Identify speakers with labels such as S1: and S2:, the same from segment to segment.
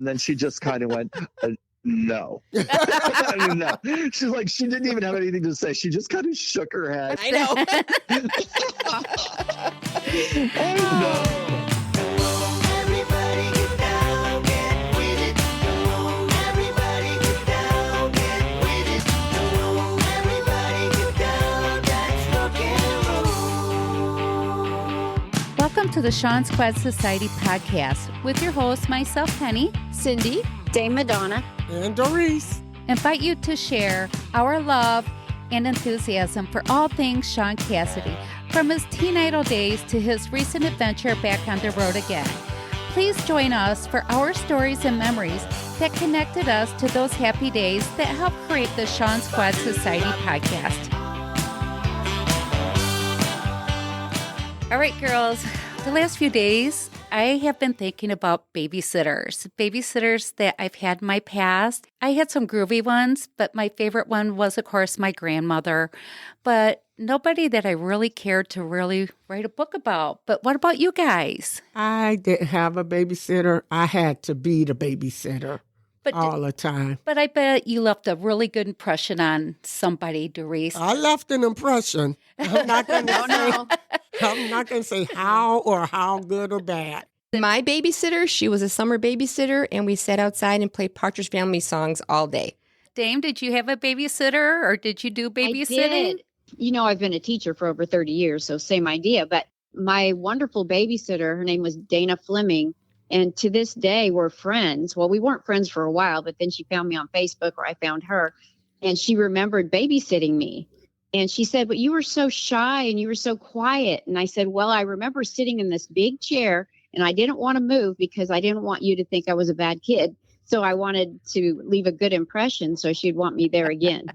S1: And then she just kind of went, no. No. She's like, she didn't even have anything to say. She just kind of shook her head.
S2: I know.
S1: Oh, no.
S3: Welcome to the Sean Squad Society podcast with your host, myself, Penny,
S2: Cindy,
S4: Dame Madonna,
S5: and Doris.
S3: Invite you to share our love and enthusiasm for all things Sean Cassidy, from his teen idol days to his recent adventure back on the road again. Please join us for our stories and memories that connected us to those happy days that helped create the Sean Squad Society podcast. All right, girls, the last few days, I have been thinking about babysitters that I've had in my past. I had some groovy ones, but my favorite one was, of course, my grandmother, but nobody that I really cared to really write a book about. But what about you guys?
S5: I didn't have a babysitter. I had to be the babysitter all the time.
S3: But I bet you left a really good impression on somebody, Doris.
S5: I left an impression. I'm not going to say how good or bad.
S2: my babysitter, she was a summer babysitter, and we sat outside and played Partridge Family songs all day.
S3: Dame, did you have a babysitter or did you do babysitting?
S4: I did. You know, I've been a teacher for over 30 years, so same idea. But my wonderful babysitter, her name was Dana Fleming. And to this day, we're friends. Well, we weren't friends for a while, but then she found me on Facebook, or I found her, and she remembered babysitting me. And she said, but you were so shy and you were so quiet. And I said, well, I remember sitting in this big chair and I didn't want to move because I didn't want you to think I was a bad kid. So I wanted to leave a good impression so she'd want me there again.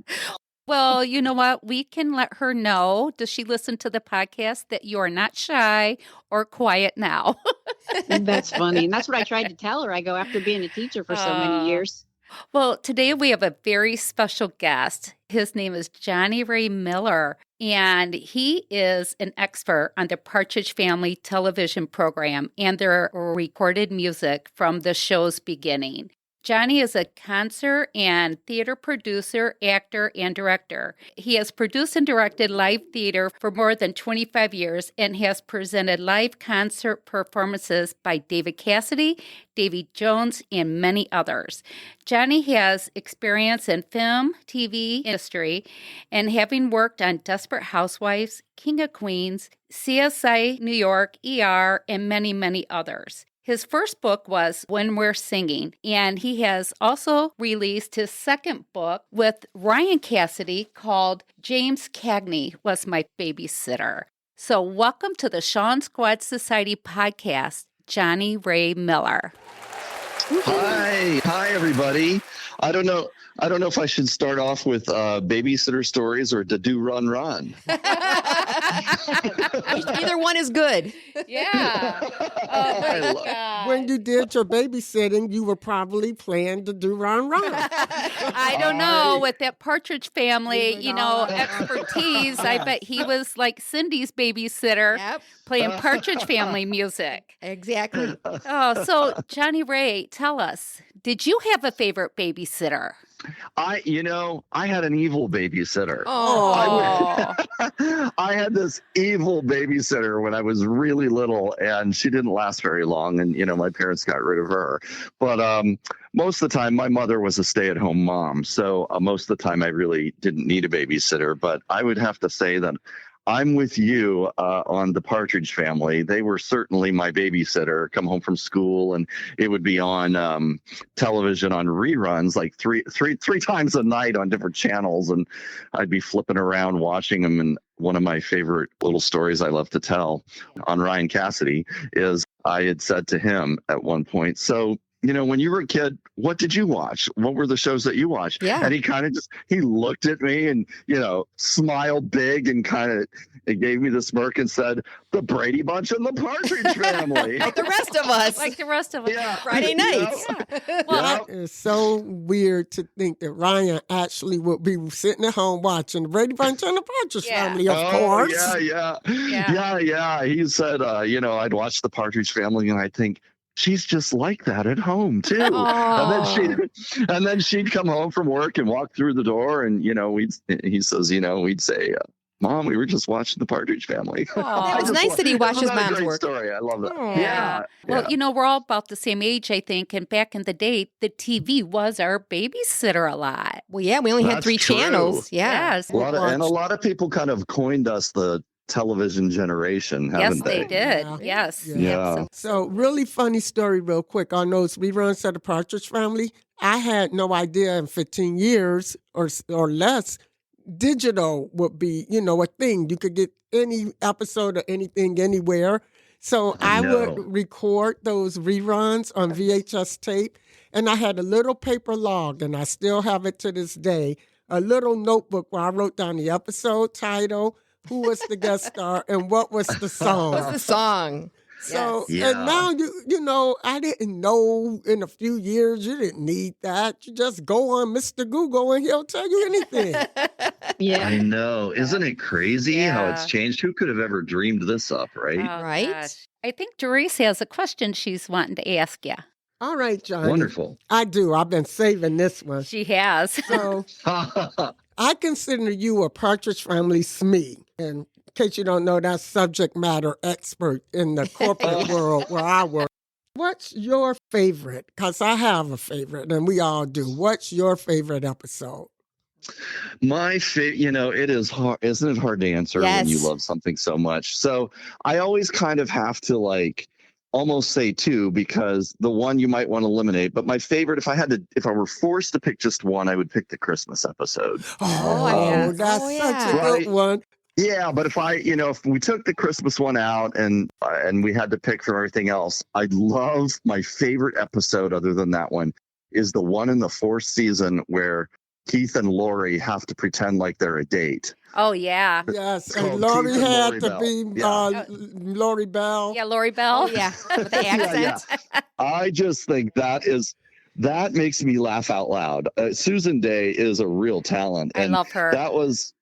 S3: Well, you know what? We can let her know. Does she listen to the podcast that you are not shy or quiet now?
S4: That's funny. And that's what I tried to tell her. I go, after being a teacher for so many years.
S3: Well, today we have a very special guest. His name is Johnny Ray Miller, and he is an expert on the Partridge Family television program and their recorded music from the show's beginning. Johnny is a concert and theater producer, actor, and director. He has produced and directed live theater for more than 25 years and has presented live concert performances by David Cassidy, Davy Jones, and many others. Johnny has experience in film, TV industry, and having worked on Desperate Housewives, King of Queens, CSI New York, ER, and many, many others. His first book was When We're Singin, and he has also released his second book with Ryan Cassidy called James Cagney Was My Babysitter. So welcome to the Sean Squad Society podcast, Johnny Ray Miller.
S1: Hi, everybody. I don't know if I should start off with babysitter stories or to do run.
S2: Either one is good.
S3: Yeah. Oh my God.
S5: When you did your babysitting, you were probably playing to do run.
S3: I don't know. With that Partridge Family, expertise, I bet he was like Cindy's babysitter, playing Partridge Family music.
S2: Exactly.
S3: Oh, so Johnny Ray, tell us, did you have a favorite babysitter?
S1: I had an evil babysitter.
S3: Oh.
S1: I had this evil babysitter when I was really little, and she didn't last very long. And, my parents got rid of her. But most of the time, my mother was a stay-at-home mom. So most of the time, I really didn't need a babysitter. But I would have to say that I'm with you on the Partridge Family. They were certainly my babysitter. Come home from school, and it would be on television on reruns, like three times a night on different channels, and I'd be flipping around watching them. And one of my favorite little stories I love to tell on Ryan Cassidy is I had said to him at one point, so, when you were a kid, what did you watch? What were the shows that you watched?
S2: Yeah.
S1: And he kind of he looked at me and, smiled big and it gave me the smirk and said, the Brady Bunch and the Partridge Family.
S2: Like the rest of us.
S1: Yeah.
S2: Friday nights.
S3: Yeah. Well,
S5: That is so weird to think that Ryan actually would be sitting at home watching the Brady Bunch and the Partridge Family, of course.
S1: Yeah. He said, I'd watch the Partridge Family and I'd think, she's just like that at home too.
S2: Aw.
S1: And then she'd come home from work and walk through the door, and he says, we'd say, Mom, we were just watching the Partridge Family.
S3: Aw.
S2: That was nice that he watched his mom's work.
S1: Story. I love that.
S2: Aw.
S1: Yeah.
S3: Well, we're all about the same age, I think. And back in the day, the TV was our babysitter a lot.
S2: Well, yeah, we only had
S1: That's
S2: 3
S1: true.
S2: channels. Yeah.
S3: Yes.
S1: a lot of people kind of coined us the television generation, haven't
S3: Yes, they did.
S5: Yeah.
S3: Yes.
S1: Yeah.
S3: Absolutely.
S5: So, really funny story, real quick. On those reruns of the Partridge Family, I had no idea in 15 years or less, digital would be, a thing. You could get any episode of anything anywhere. So I would record those reruns on VHS tape, and I had a little paper log, and I still have it to this day, a little notebook where I wrote down the episode title, who was the guest star, and what was the song.
S2: What's the song?
S5: So,
S1: Yes.
S5: and now, I didn't know in a few years, you didn't need that. You just go on Mr. Google and he'll tell you anything.
S4: Yeah.
S1: I know. Isn't it crazy how it's
S3: Yeah.
S1: changed? Who could have ever dreamed this up, right?
S3: Oh,
S2: Right?
S3: gosh. I think Doris has a question she's wanting to ask you.
S5: All right, Johnny.
S1: Wonderful.
S5: I do. I've been saving this one.
S3: She has.
S5: So I consider you a Partridge Family SME. And in case you don't know, that's subject matter expert in the corporate world where I work. What's your favorite? Because I have a favorite, and we all do. What's your favorite episode?
S1: My favorite, it is hard. Isn't it hard to answer when you
S2: Yes.
S1: love something so much? So I always kind of have to almost say 2, because the one you might want to eliminate. But my favorite, if I were forced to pick just one, I would pick the Christmas episode.
S2: yeah.
S5: That's
S2: Oh,
S5: such a
S2: yeah.
S5: good one.
S1: Yeah, but if we took the Christmas one out and we had to pick from everything else, I love my favorite episode other than that one is the one in the 4th season where Keith and Lori have to pretend like they're a date.
S3: Oh, yeah.
S5: Yes,
S1: It's
S5: and
S1: called
S5: Lori
S1: Keith and
S5: had
S1: Lori
S5: to
S1: Bell.
S5: be
S1: Yeah.
S5: Lori Bell.
S3: Yeah, Lori Bell.
S2: Oh, yeah. With the accent.
S1: I just think that makes me laugh out loud. Susan Day is a real talent.
S3: I
S1: And
S3: love her.
S1: that was,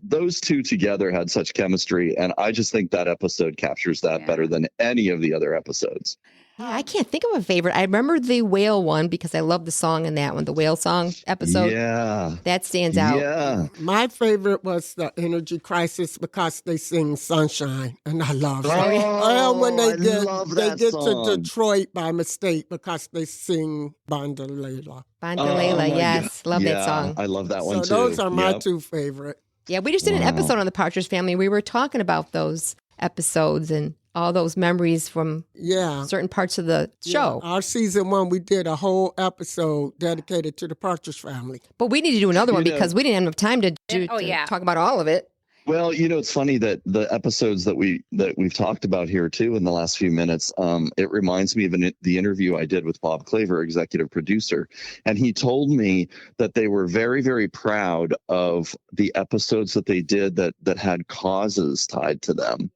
S1: those two together had such chemistry. And I just think that episode captures that
S3: Yeah.
S1: better than any of the other episodes.
S2: Yeah, I can't think of a favorite. I remember the whale one because I love the song in that one, the whale song episode.
S1: Yeah.
S2: That stands out.
S1: Yeah.
S5: My favorite was the Energy Crisis because they sing Sunshine, and I love it.
S1: Oh,
S5: And when
S1: I love
S5: they
S1: that
S5: get
S1: song.
S5: to Detroit by mistake because they sing Bandalela.
S2: Bandalela,
S1: my
S2: yes. Love that
S1: Yeah,
S2: song.
S1: I love that
S5: So
S1: one too.
S5: those are my
S1: Yep.
S5: 2 favorite.
S2: Yeah, we just did an
S1: Wow.
S2: episode on the Partridge Family. We were talking about those episodes and all those memories from
S5: Yeah.
S2: certain parts of the show.
S5: Yeah. Our season 1, we did a whole episode dedicated to the Partridge Family.
S2: But we need to do another one
S1: You know-
S2: because we didn't have enough time to
S3: yeah.
S2: talk about all of it.
S1: Well, it's funny that the episodes that we've talked about here too in the last few minutes, it reminds me of the interview I did with Bob Claver, executive producer, and he told me that they were very, very proud of the episodes that they did that had causes tied to them.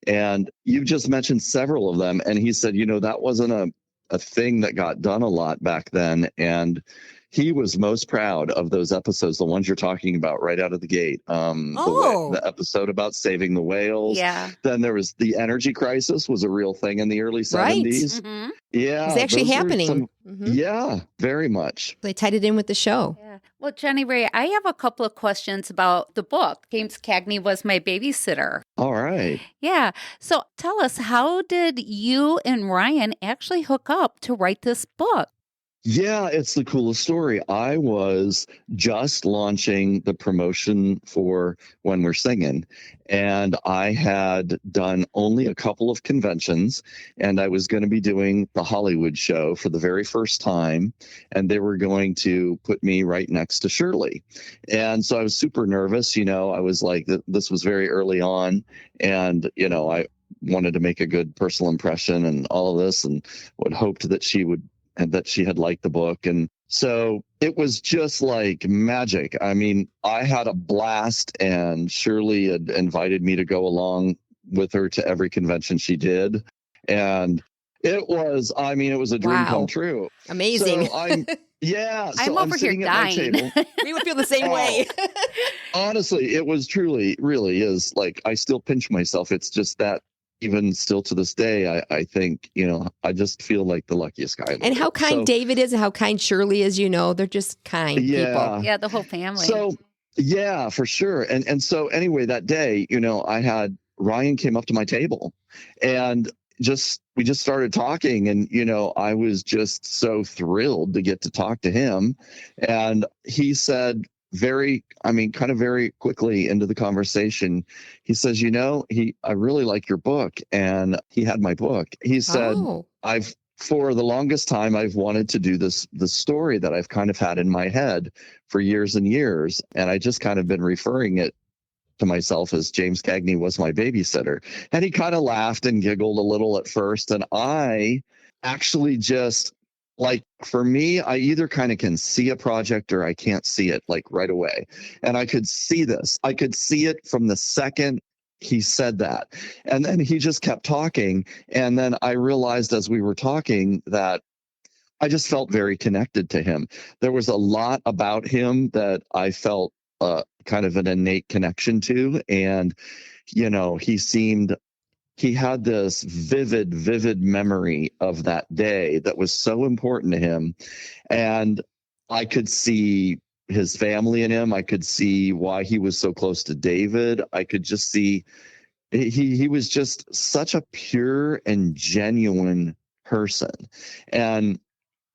S1: And you just mentioned several of them, and he said, that wasn't a thing that got done a lot back then, and he was most proud of those episodes, the ones you're talking about right out of the gate. The episode about saving the whales.
S3: Yeah.
S1: Then there was the energy crisis was a real thing in the early
S2: Right.
S1: 70s.
S3: Mhm.
S1: Yeah.
S2: It's actually
S1: those were
S2: happening. Mhm.
S1: Yeah, very much.
S2: They tied it in with the show.
S3: Yeah. Well, Johnny Ray, I have a couple of questions about the book. James Cagney Was My Babysitter.
S1: All right.
S3: Yeah. So tell us, how did you and Ryan actually hook up to write this book?
S1: Yeah, it's the coolest story. I was just launching the promotion for When We're Singin', and I had done only a couple of conventions, and I was going to be doing the Hollywood show for the very first time, and they were going to put me right next to Shirley. And so I was super nervous. I was like, this was very early on, and, I wanted to make a good personal impression and all of this, and would hoped that she had liked the book. And so it was just like magic. I mean, I had a blast, and Shirley had invited me to go along with her to every convention she did. And it was a dream
S2: Wow.
S1: come true.
S2: Amazing.
S1: So I'm
S3: I'm over here
S1: sitting at my
S3: dying.
S1: table.
S2: We would feel the same
S1: Oh.
S2: way.
S1: Honestly, it was really is like, I still pinch myself. It's just that even still to this day, I think, I just feel like the luckiest guy in the
S2: And how
S1: world.
S2: kind
S1: So,
S2: David is and how kind Shirley is, they're just kind people.
S1: yeah.
S3: Yeah, the whole family.
S1: So, yeah, for sure. And so anyway, that day, I had Ryan came up to my table and we just started talking, and I was just so thrilled to get to talk to him. And he said kind of very quickly into the conversation, he says, I really like your book. And he had my book. He said,
S2: Oh.
S1: for the longest time, I've wanted to do this story that I've kind of had in my head for years and years. And I just kind of been referring it to myself as James Cagney Was My Babysitter. And he kind of laughed and giggled a little at first. And I actually just, like, for me, I either kind of can see a project or I can't see it like right away. And I could see this. I could see it from the second he said that. And then he just kept talking. And then I realized as we were talking that I just felt very connected to him. There was a lot about him that I felt kind of an innate connection to. And, he had this vivid memory of that day that was so important to him. And I could see his family in him. I could see why he was so close to David. I could just see he was just such a pure and genuine person. And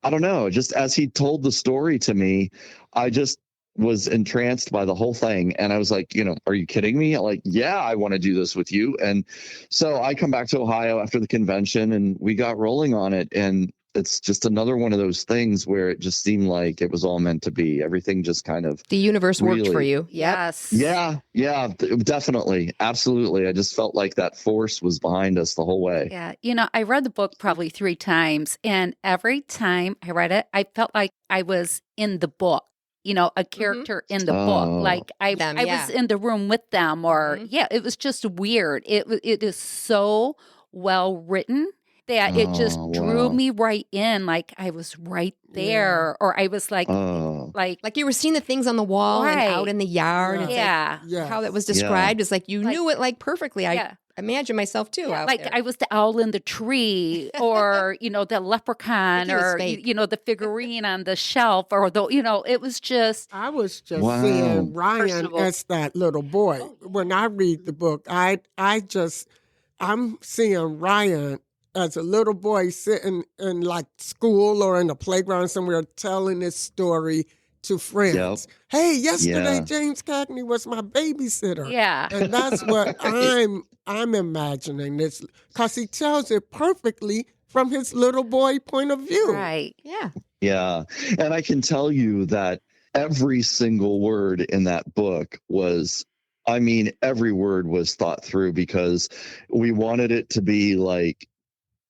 S1: I don't know, just as he told the story to me, I just was entranced by the whole thing. And I was like, are you kidding me? Like, yeah, I want to do this with you. And so I come back to Ohio after the convention and we got rolling on it. And it's just another one of those things where it just seemed like it was all meant to be. Everything just kind of
S2: the universe worked
S1: really,
S2: for you. Yep.
S3: Yes.
S1: Yeah, definitely. Absolutely. I just felt like that force was behind us the whole way.
S3: Yeah. I read the book probably 3 times, and every time I read it, I felt like I was in the book. A character in the book, like I was in the room with them, or it was just weird. It is so well written that it just drew me right in, like I was right there, or I was like
S2: you were seeing the things on the wall and out in the yard.
S3: Yeah.
S2: It's like, how that was described is like you knew it like perfectly. I imagine myself too.
S3: Yeah, like there. I was the owl in the tree, or the leprechaun, or the figurine on the shelf, or it was just.
S5: I was just seeing Ryan as that little boy. When I read the book, I'm seeing Ryan as a little boy sitting in like school or in a playground somewhere telling his story to friends. Yep. Hey, yesterday James Cagney was my babysitter.
S3: Yeah.
S5: And that's what I'm imagining this, because he tells it perfectly from his little boy point of view.
S3: Right. Yeah.
S1: Yeah. And I can tell you that every single word in that book was, every word was thought through, because we wanted it to be like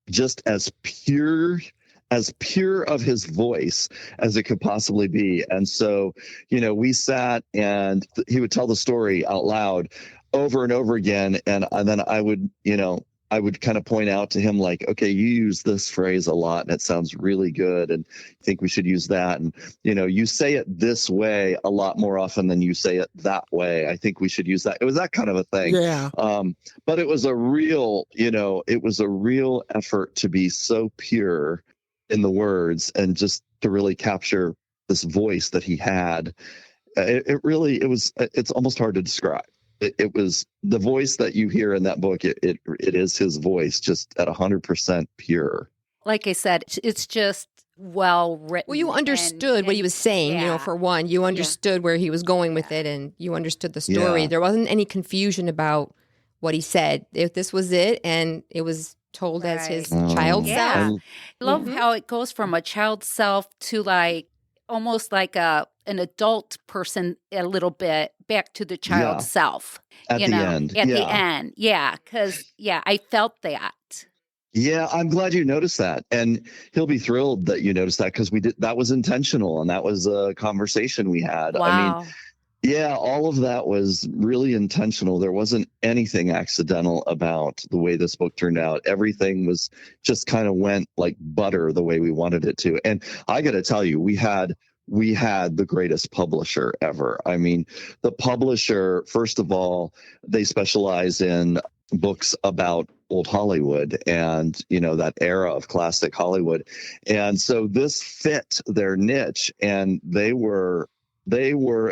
S1: just as pure of his voice as it could possibly be. And so, we sat and he would tell the story out loud over and over again. And then I would kind of point out to him like, okay, you use this phrase a lot and it sounds really good. And I think we should use that. And, you say it this way a lot more often than you say it that way. I think we should use that. It was that kind of a thing.
S5: Yeah.
S1: But it was a real effort to be so pure in the words and just to really capture this voice that he had. It's almost hard to describe. It was the voice that you hear in that book. It is his voice, just at 100% pure.
S3: Like I said, it's just well written.
S2: Well, you understood what he was saying. For one, you understood where he was going with it, and you understood the story. There wasn't any confusion about what he said. If this was it, and it was told as his child self.
S3: I love how it goes from a child self to like almost like an adult person a little bit back to the child self.
S1: At the end.
S3: At the end. Yeah. Because, I felt that.
S1: Yeah, I'm glad you noticed that. And he'll be thrilled that you noticed that, because that was intentional. And that was a conversation we had.
S3: Wow.
S1: All of that was really intentional. There wasn't anything accidental about the way this book turned out. Everything was just kind of went like butter the way we wanted it to. And I got to tell you, we had the greatest publisher ever. The publisher, first of all, they specialize in books about old Hollywood and, that era of classic Hollywood. And so this fit their niche, and they were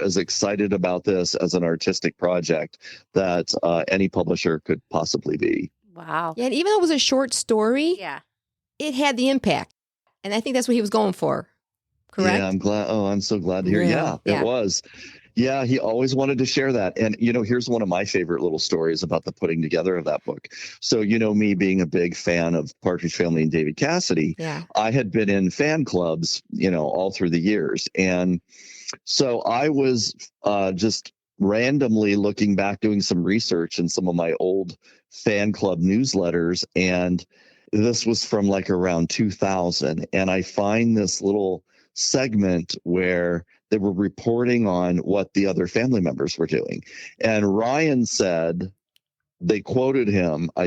S1: as excited about this as an artistic project that any publisher could possibly be.
S3: Wow.
S2: Yeah, and even though it was a short story, it had the impact. And I think that's what he was going for. Correct?
S1: Yeah, I'm glad. Oh, I'm so glad to hear. Yeah, it was. Yeah, he always wanted to share that. And, here's one of my favorite little stories about the putting together of that book. So, me being a big fan of Partridge Family and David Cassidy, I had been in fan clubs, all through the years. And so I was just randomly looking back, doing some research in some of my old fan club newsletters. And this was from like around 2000. And I find this little segment where they were reporting on what the other family members were doing. And Ryan said, I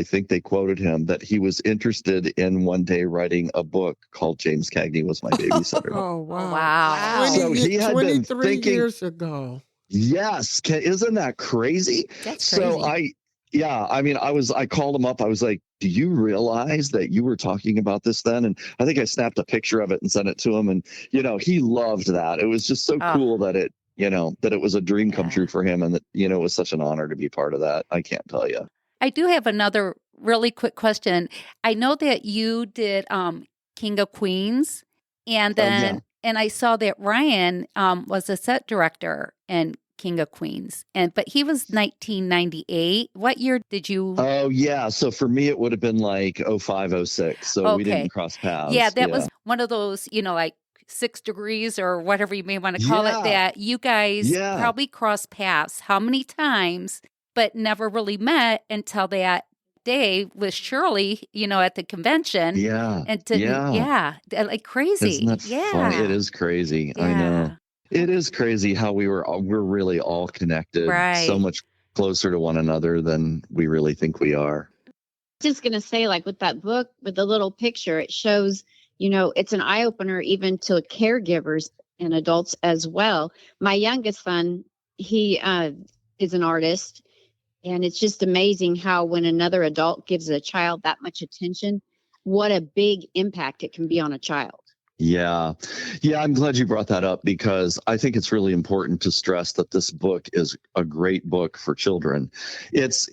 S1: think they quoted him that he was interested in one day writing a book called James Cagney Was My Babysitter.
S5: Oh, wow.
S3: Wow.
S1: So he had been
S5: 23
S1: thinking,
S5: years ago.
S1: Yes. Isn't that crazy?
S2: That's crazy.
S1: So I called him up. I was like, do you realize that you were talking about this then? And I think I snapped a picture of it and sent it to him. And, he loved that. It was just so cool that it was a dream come true for him. And that, it was such an honor to be part of that. I can't tell you.
S3: I do have another really quick question. I know that you did King of Queens, and then and I saw that Ryan was a set director in King of Queens, but he was 1998. What year did you?
S1: Oh yeah, so for me it would have been like 05, 06. So we didn't cross paths.
S3: Yeah, that was one of those, like 6 degrees or whatever you may want to call it. That you guys probably crossed paths. How many times? But never really met until that day with Shirley, at the convention.
S1: Yeah.
S3: And like crazy.
S1: Isn't that funny? It is crazy.
S3: Yeah.
S1: I know. It is crazy how we're really all connected, so much closer to one another than we really think we are.
S4: Just going to say, like with that book, with the little picture, it shows, it's an eye opener even to caregivers and adults as well. My youngest son, he is an artist. And it's just amazing how when another adult gives a child that much attention, what a big impact it can be on a child.
S1: Yeah. I'm glad you brought that up because I think it's really important to stress that this book is a great book for children. It's,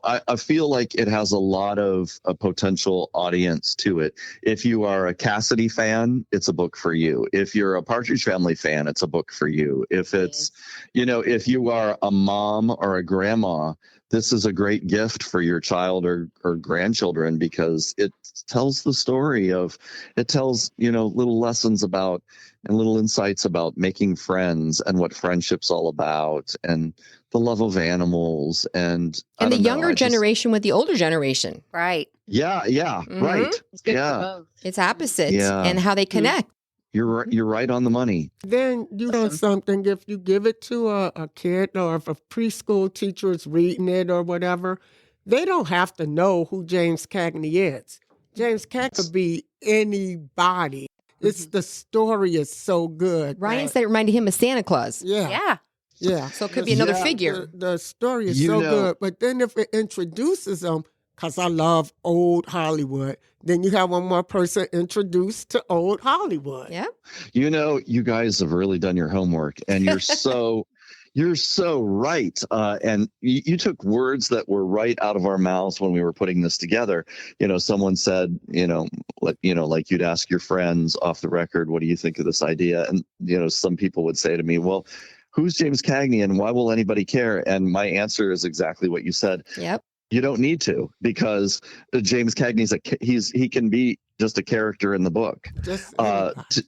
S1: I feel like it has a lot of a potential audience to it. If you are a Cassidy fan, it's a book for you. If you're a Partridge Family fan, it's a book for you. If it's, if you are a mom or a grandma, this is a great gift for your child or grandchildren because it tells the story it tells, little lessons about and little insights about making friends and what friendship's all about and the love of animals and
S2: the younger generation with the older generation.
S3: Right.
S1: Yeah. Right.
S4: It's good for both.
S2: It's opposites and how they connect.
S1: You're right on the money.
S5: Then you know something, if you give it to a kid or if a preschool teacher is reading it or whatever, they don't have to know who James Cagney is. James Cagney could be anybody. It's the story is so good.
S2: Ryan said it reminded him of Santa Claus.
S5: Yeah.
S2: So it could be another figure.
S5: The story is so good. But then if it introduces them, because I love old Hollywood, then you have one more person introduced to old Hollywood.
S2: Yeah.
S1: You guys have really done your homework and you're so right. And you took words that were right out of our mouths when we were putting this together. Someone said, like you'd ask your friends off the record, what do you think of this idea? And, some people would say to me, well, who's James Cagney and why will anybody care? And my answer is exactly what you said.
S2: Yep.
S1: You don't need to because James Cagney's he can be just a character in the book.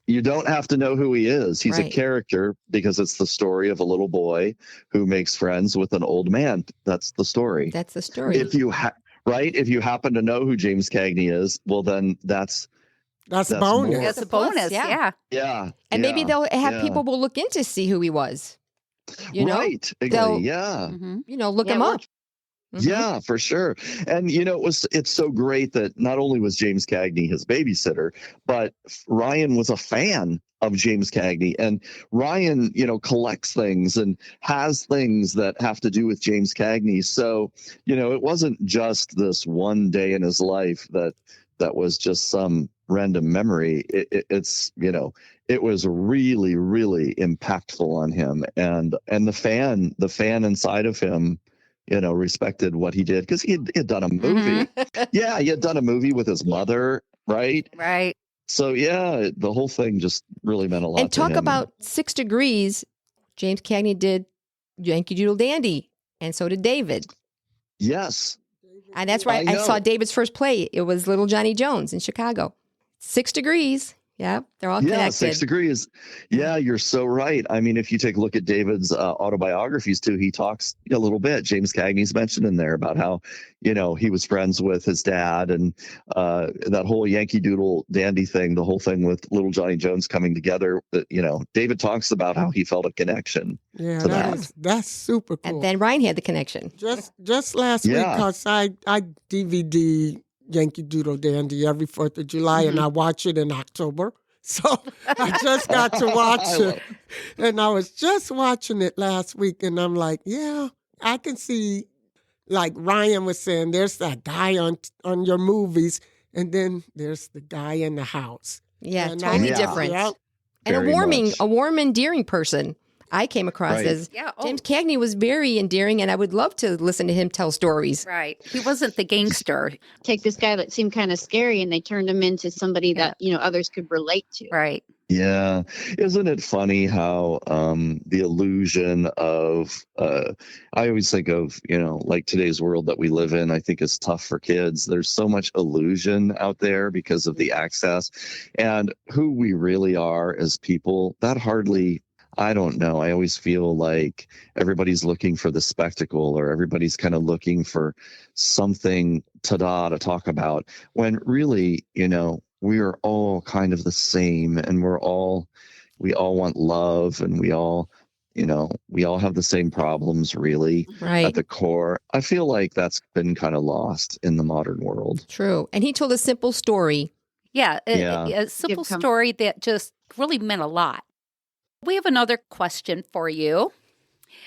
S1: You don't have to know who he is. He's a character because it's the story of a little boy who makes friends with an old man. That's the story.
S2: That's the story.
S1: If you if you happen to know who James Cagney is, well then that's
S5: bonus.
S1: More.
S3: That's a bonus. Yeah.
S2: And maybe they'll have people will look in to see who he was.
S1: Right. Exactly.
S2: Look him up.
S1: Yeah, for sure. And it's so great that not only was James Cagney his babysitter, but Ryan was a fan of James Cagney, and Ryan, collects things and has things that have to do with James Cagney. So, it wasn't just this one day in his life that was just some random memory. It was really, really impactful on him, and the fan inside of him, respected what he did, because he had done a movie.
S3: Mm-hmm.
S1: Yeah, he had done a movie with his mother, right?
S3: Right.
S1: So yeah, the whole thing just really meant a lot.
S2: And
S1: to
S2: talk
S1: him.
S2: about 6 Degrees. James Cagney did Yankee Doodle Dandy, and so did David.
S1: Yes.
S2: And that's right. I saw David's first play. It was Little Johnny Jones in Chicago. 6 Degrees. Yeah, they're all connected.
S1: 6 Degrees. Yeah, you're so right. I mean, if you take a look at David's autobiographies too, he talks a little bit. James Cagney's mentioned in there about how, he was friends with his dad, and that whole Yankee Doodle Dandy thing, the whole thing with Little Johnny Jones coming together. David talks about how he felt a connection.
S5: Yeah,
S1: to
S5: that's super cool.
S2: And then Ryan had the connection.
S5: Just last week, because I DVD Yankee Doodle Dandy every 4th of July, and I watch it in October. So I just got to watch it. And I was just watching it last week, and I'm like, yeah, I can see, like Ryan was saying, there's that guy on your movies, and then there's the guy in the house.
S2: Yeah,
S5: and
S2: totally different.
S5: Yeah.
S2: And a warm, endearing person I came across as James Cagney was very endearing, and I would love to listen to him tell stories.
S3: Right. He wasn't the gangster.
S4: Take this guy that seemed kind of scary, and they turned him into somebody that, others could relate to.
S3: Right.
S1: Yeah. Isn't it funny how the illusion of, I always think of, like today's world that we live in, I think is tough for kids. There's so much illusion out there because of the access, and who we really are as people, that hardly, I don't know. I always feel like everybody's looking for the spectacle, or everybody's kind of looking for something to talk about, when really, we are all kind of the same, and we all want love, and we all have the same problems, really, at the core. I feel like that's been kind of lost in the modern world.
S2: True. And he told a simple story.
S3: Yeah. A simple story that just really meant a lot. We have another question for you.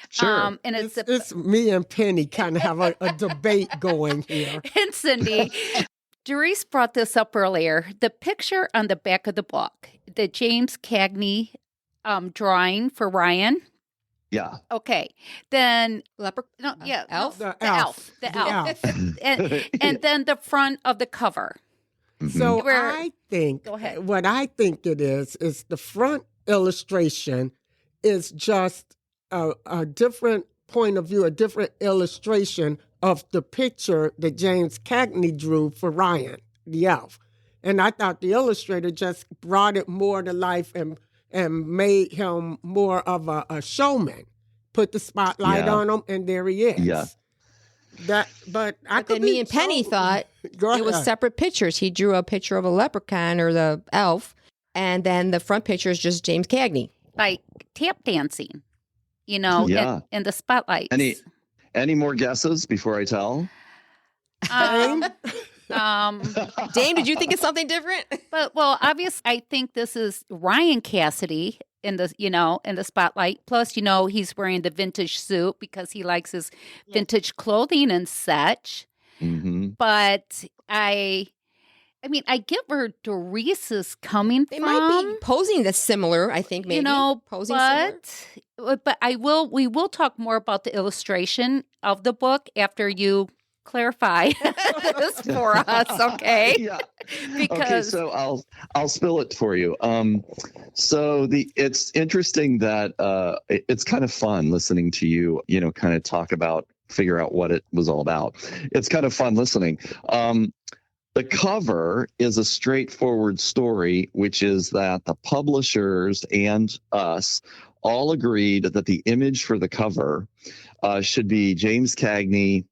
S1: Sure.
S3: And
S5: it's me and Penny kind of have a debate going here.
S3: And Cindy, Doris brought this up earlier. The picture on the back of the book, the James Cagney drawing for Ryan.
S1: Yeah.
S3: Okay. Then
S2: Elf.
S3: The
S5: elf.
S3: and then the front of the cover.
S5: So I think what I think it is the front illustration is just a different point of view, a different illustration of the picture that James Cagney drew for Ryan, the elf. And I thought the illustrator just brought it more to life and made him more of a showman, put the spotlight on him, and there he is.
S1: Yeah.
S2: But then me and Penny thought it was separate pictures. He drew a picture of a leprechaun or the elf, and then the front picture is just James Cagney.
S3: Like tap dancing, in the spotlights.
S1: Any more guesses before I tell?
S2: Dame, did you think it's something different?
S3: Obviously, I think this is Ryan Cassidy in the spotlight. Plus, he's wearing the vintage suit because he likes his vintage clothing and such.
S1: Mm-hmm.
S3: But I get where Doris is coming from.
S2: They might be posing this similar, I think, maybe. Posing similar.
S3: But we will talk more about the illustration of the book after you clarify this for us, okay?
S1: Yeah. So I'll spill it for you. It's interesting that it's kind of fun listening to you, kind of figure out what it was all about. It's kind of fun listening. The cover is a straightforward story, which is that the publishers and us all agreed that the image for the cover should be James Cagney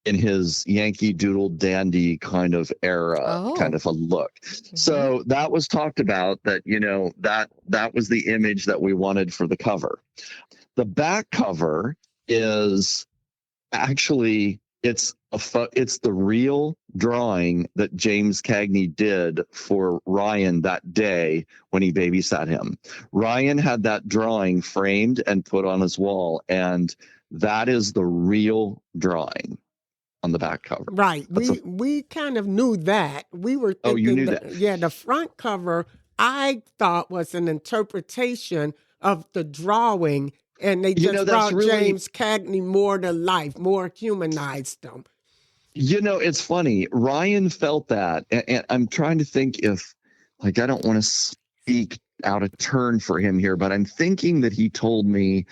S1: in his Yankee Doodle Dandy kind of era, kind of a look. Mm-hmm. So that was talked about, that, that was the image that we wanted for the cover. The back cover is actually It's the real drawing that James Cagney did for Ryan that day when he babysat him. Ryan had that drawing framed and put on his wall, and that is the real drawing on the back cover.
S5: Right. We kind of knew that. We were thinking,
S1: you knew that.
S5: Yeah, the front cover I thought was an interpretation of the drawing, and they just brought James Cagney more to life, more humanized him.
S1: It's funny. Ryan felt that, and I'm trying to think if, I don't want to speak out of turn for him here, but I'm thinking that he told me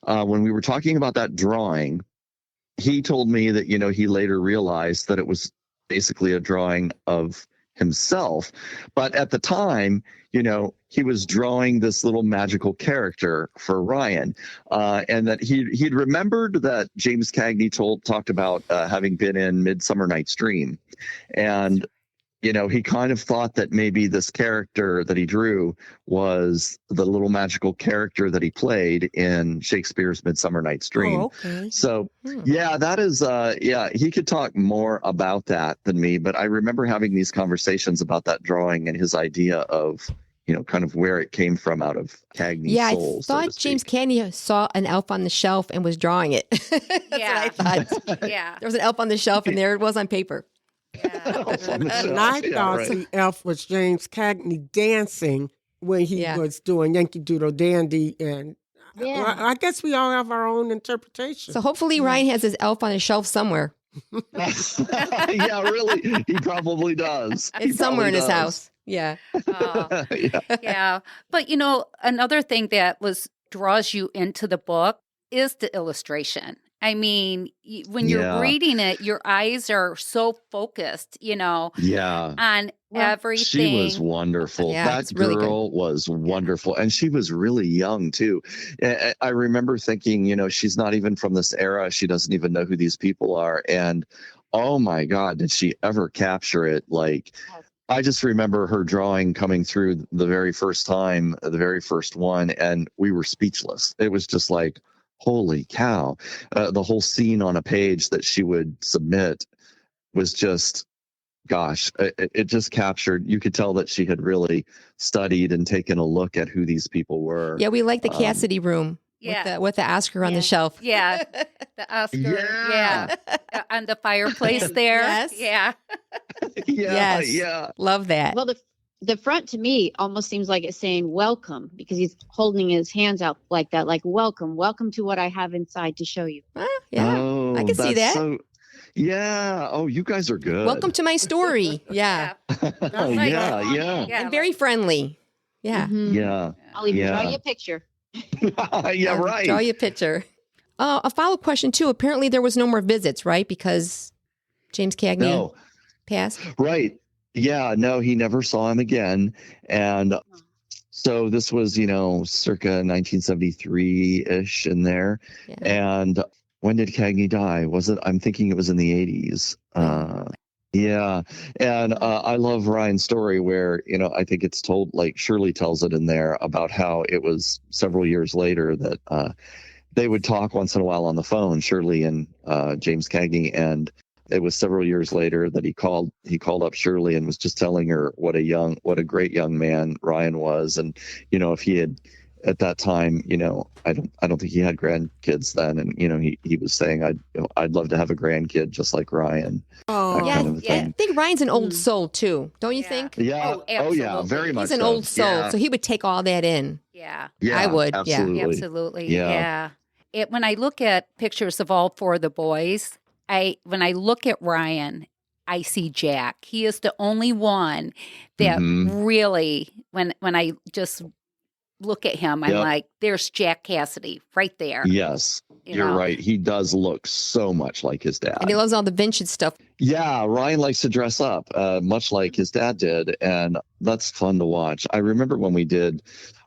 S1: when we were talking about that drawing, he told me that, he later realized that it was basically a drawing of himself. But at the time, he was drawing this little magical character for Ryan, and that he'd remembered that James Cagney talked about having been in Midsummer Night's Dream. And he kind of thought that maybe this character that he drew was the little magical character that he played in Shakespeare's Midsummer Night's Dream.
S5: Oh, okay.
S1: So, that is, he could talk more about that than me, but I remember having these conversations about that drawing and his idea of, kind of where it came from out of Cagney's soul.
S2: I thought James Cagney saw an elf on the shelf and was drawing it. That's what I thought.
S3: Yeah.
S2: There was an elf on the shelf, and there it was on paper.
S3: Yeah.
S5: And I thought the elf was James Cagney dancing when he was doing Yankee Doodle Dandy, and I guess we all have our own interpretation.
S2: So hopefully Ryan has his elf on a shelf somewhere.
S1: Yeah, really, he probably does.
S2: It's somewhere in his house. Yeah.
S3: Yeah. But another thing that draws you into the book is the illustration. I mean, when you're reading it, your eyes are so focused, on everything.
S1: She was wonderful.
S2: Yeah,
S1: that girl was wonderful. And she was really young, too. I remember thinking, she's not even from this era. She doesn't even know who these people are. And, oh, my God, did she ever capture it? I just remember her drawing coming through the very first time, the very first one, and we were speechless. It was just like, holy cow. The whole scene on a page that she would submit was just, gosh, it just captured. You could tell that she had really studied and taken a look at who these people were.
S2: Yeah, we like the Cassidy room.
S3: Yeah.
S2: With the Oscar on the shelf.
S3: Yeah. The Oscar. Yeah. On the fireplace there.
S2: Yes.
S3: Yeah.
S1: Yeah.
S2: Love that.
S4: Well, the front to me almost seems like it's saying welcome, because he's holding his hands out like that, like welcome to what I have inside to show you.
S2: Yeah.
S1: Oh,
S2: I can see that.
S1: Yeah. Oh, you guys are good.
S2: Welcome to my story. Yeah.
S1: Yeah.
S2: And very friendly. Yeah.
S4: Mm-hmm.
S1: Yeah.
S4: I'll even draw you a picture.
S1: Yeah, right.
S2: Draw you a picture. A follow-up question, too. Apparently there was no more visits, right? Because James Cagney passed?
S1: Right. Yeah, no, he never saw him again. And so this was, circa 1973-ish in there. Yeah. And when did Cagney die? I'm thinking it was in the 80s. Yeah. And I love Ryan's story where, I think it's told, like Shirley tells it in there, about how it was several years later that they would talk once in a while on the phone, Shirley and James Cagney. And it was several years later that he called up Shirley and was just telling her what a great young man Ryan was. And, if he had at that time, I don't think he had grandkids then. And, he was saying, I'd love to have a grandkid just like Ryan.
S2: Oh, yeah. I think Ryan's an old soul too. Don't you think?
S1: Yeah. Oh, yeah. Very much.
S2: He's an old soul. So he would take all that in.
S3: Yeah.
S2: I would.
S1: Absolutely.
S2: Yeah.
S3: Absolutely. Yeah. When I look at pictures of all four of the boys, when I look at Ryan, I see Jack. He is the only one that really, when I just look at him, I'm like, there's Jack Cassidy right there.
S1: Yes, you're right. He does look so much like his dad.
S2: And he loves all the vintage stuff.
S1: Yeah, Ryan likes to dress up, much like his dad did. And that's fun to watch. I remember when we did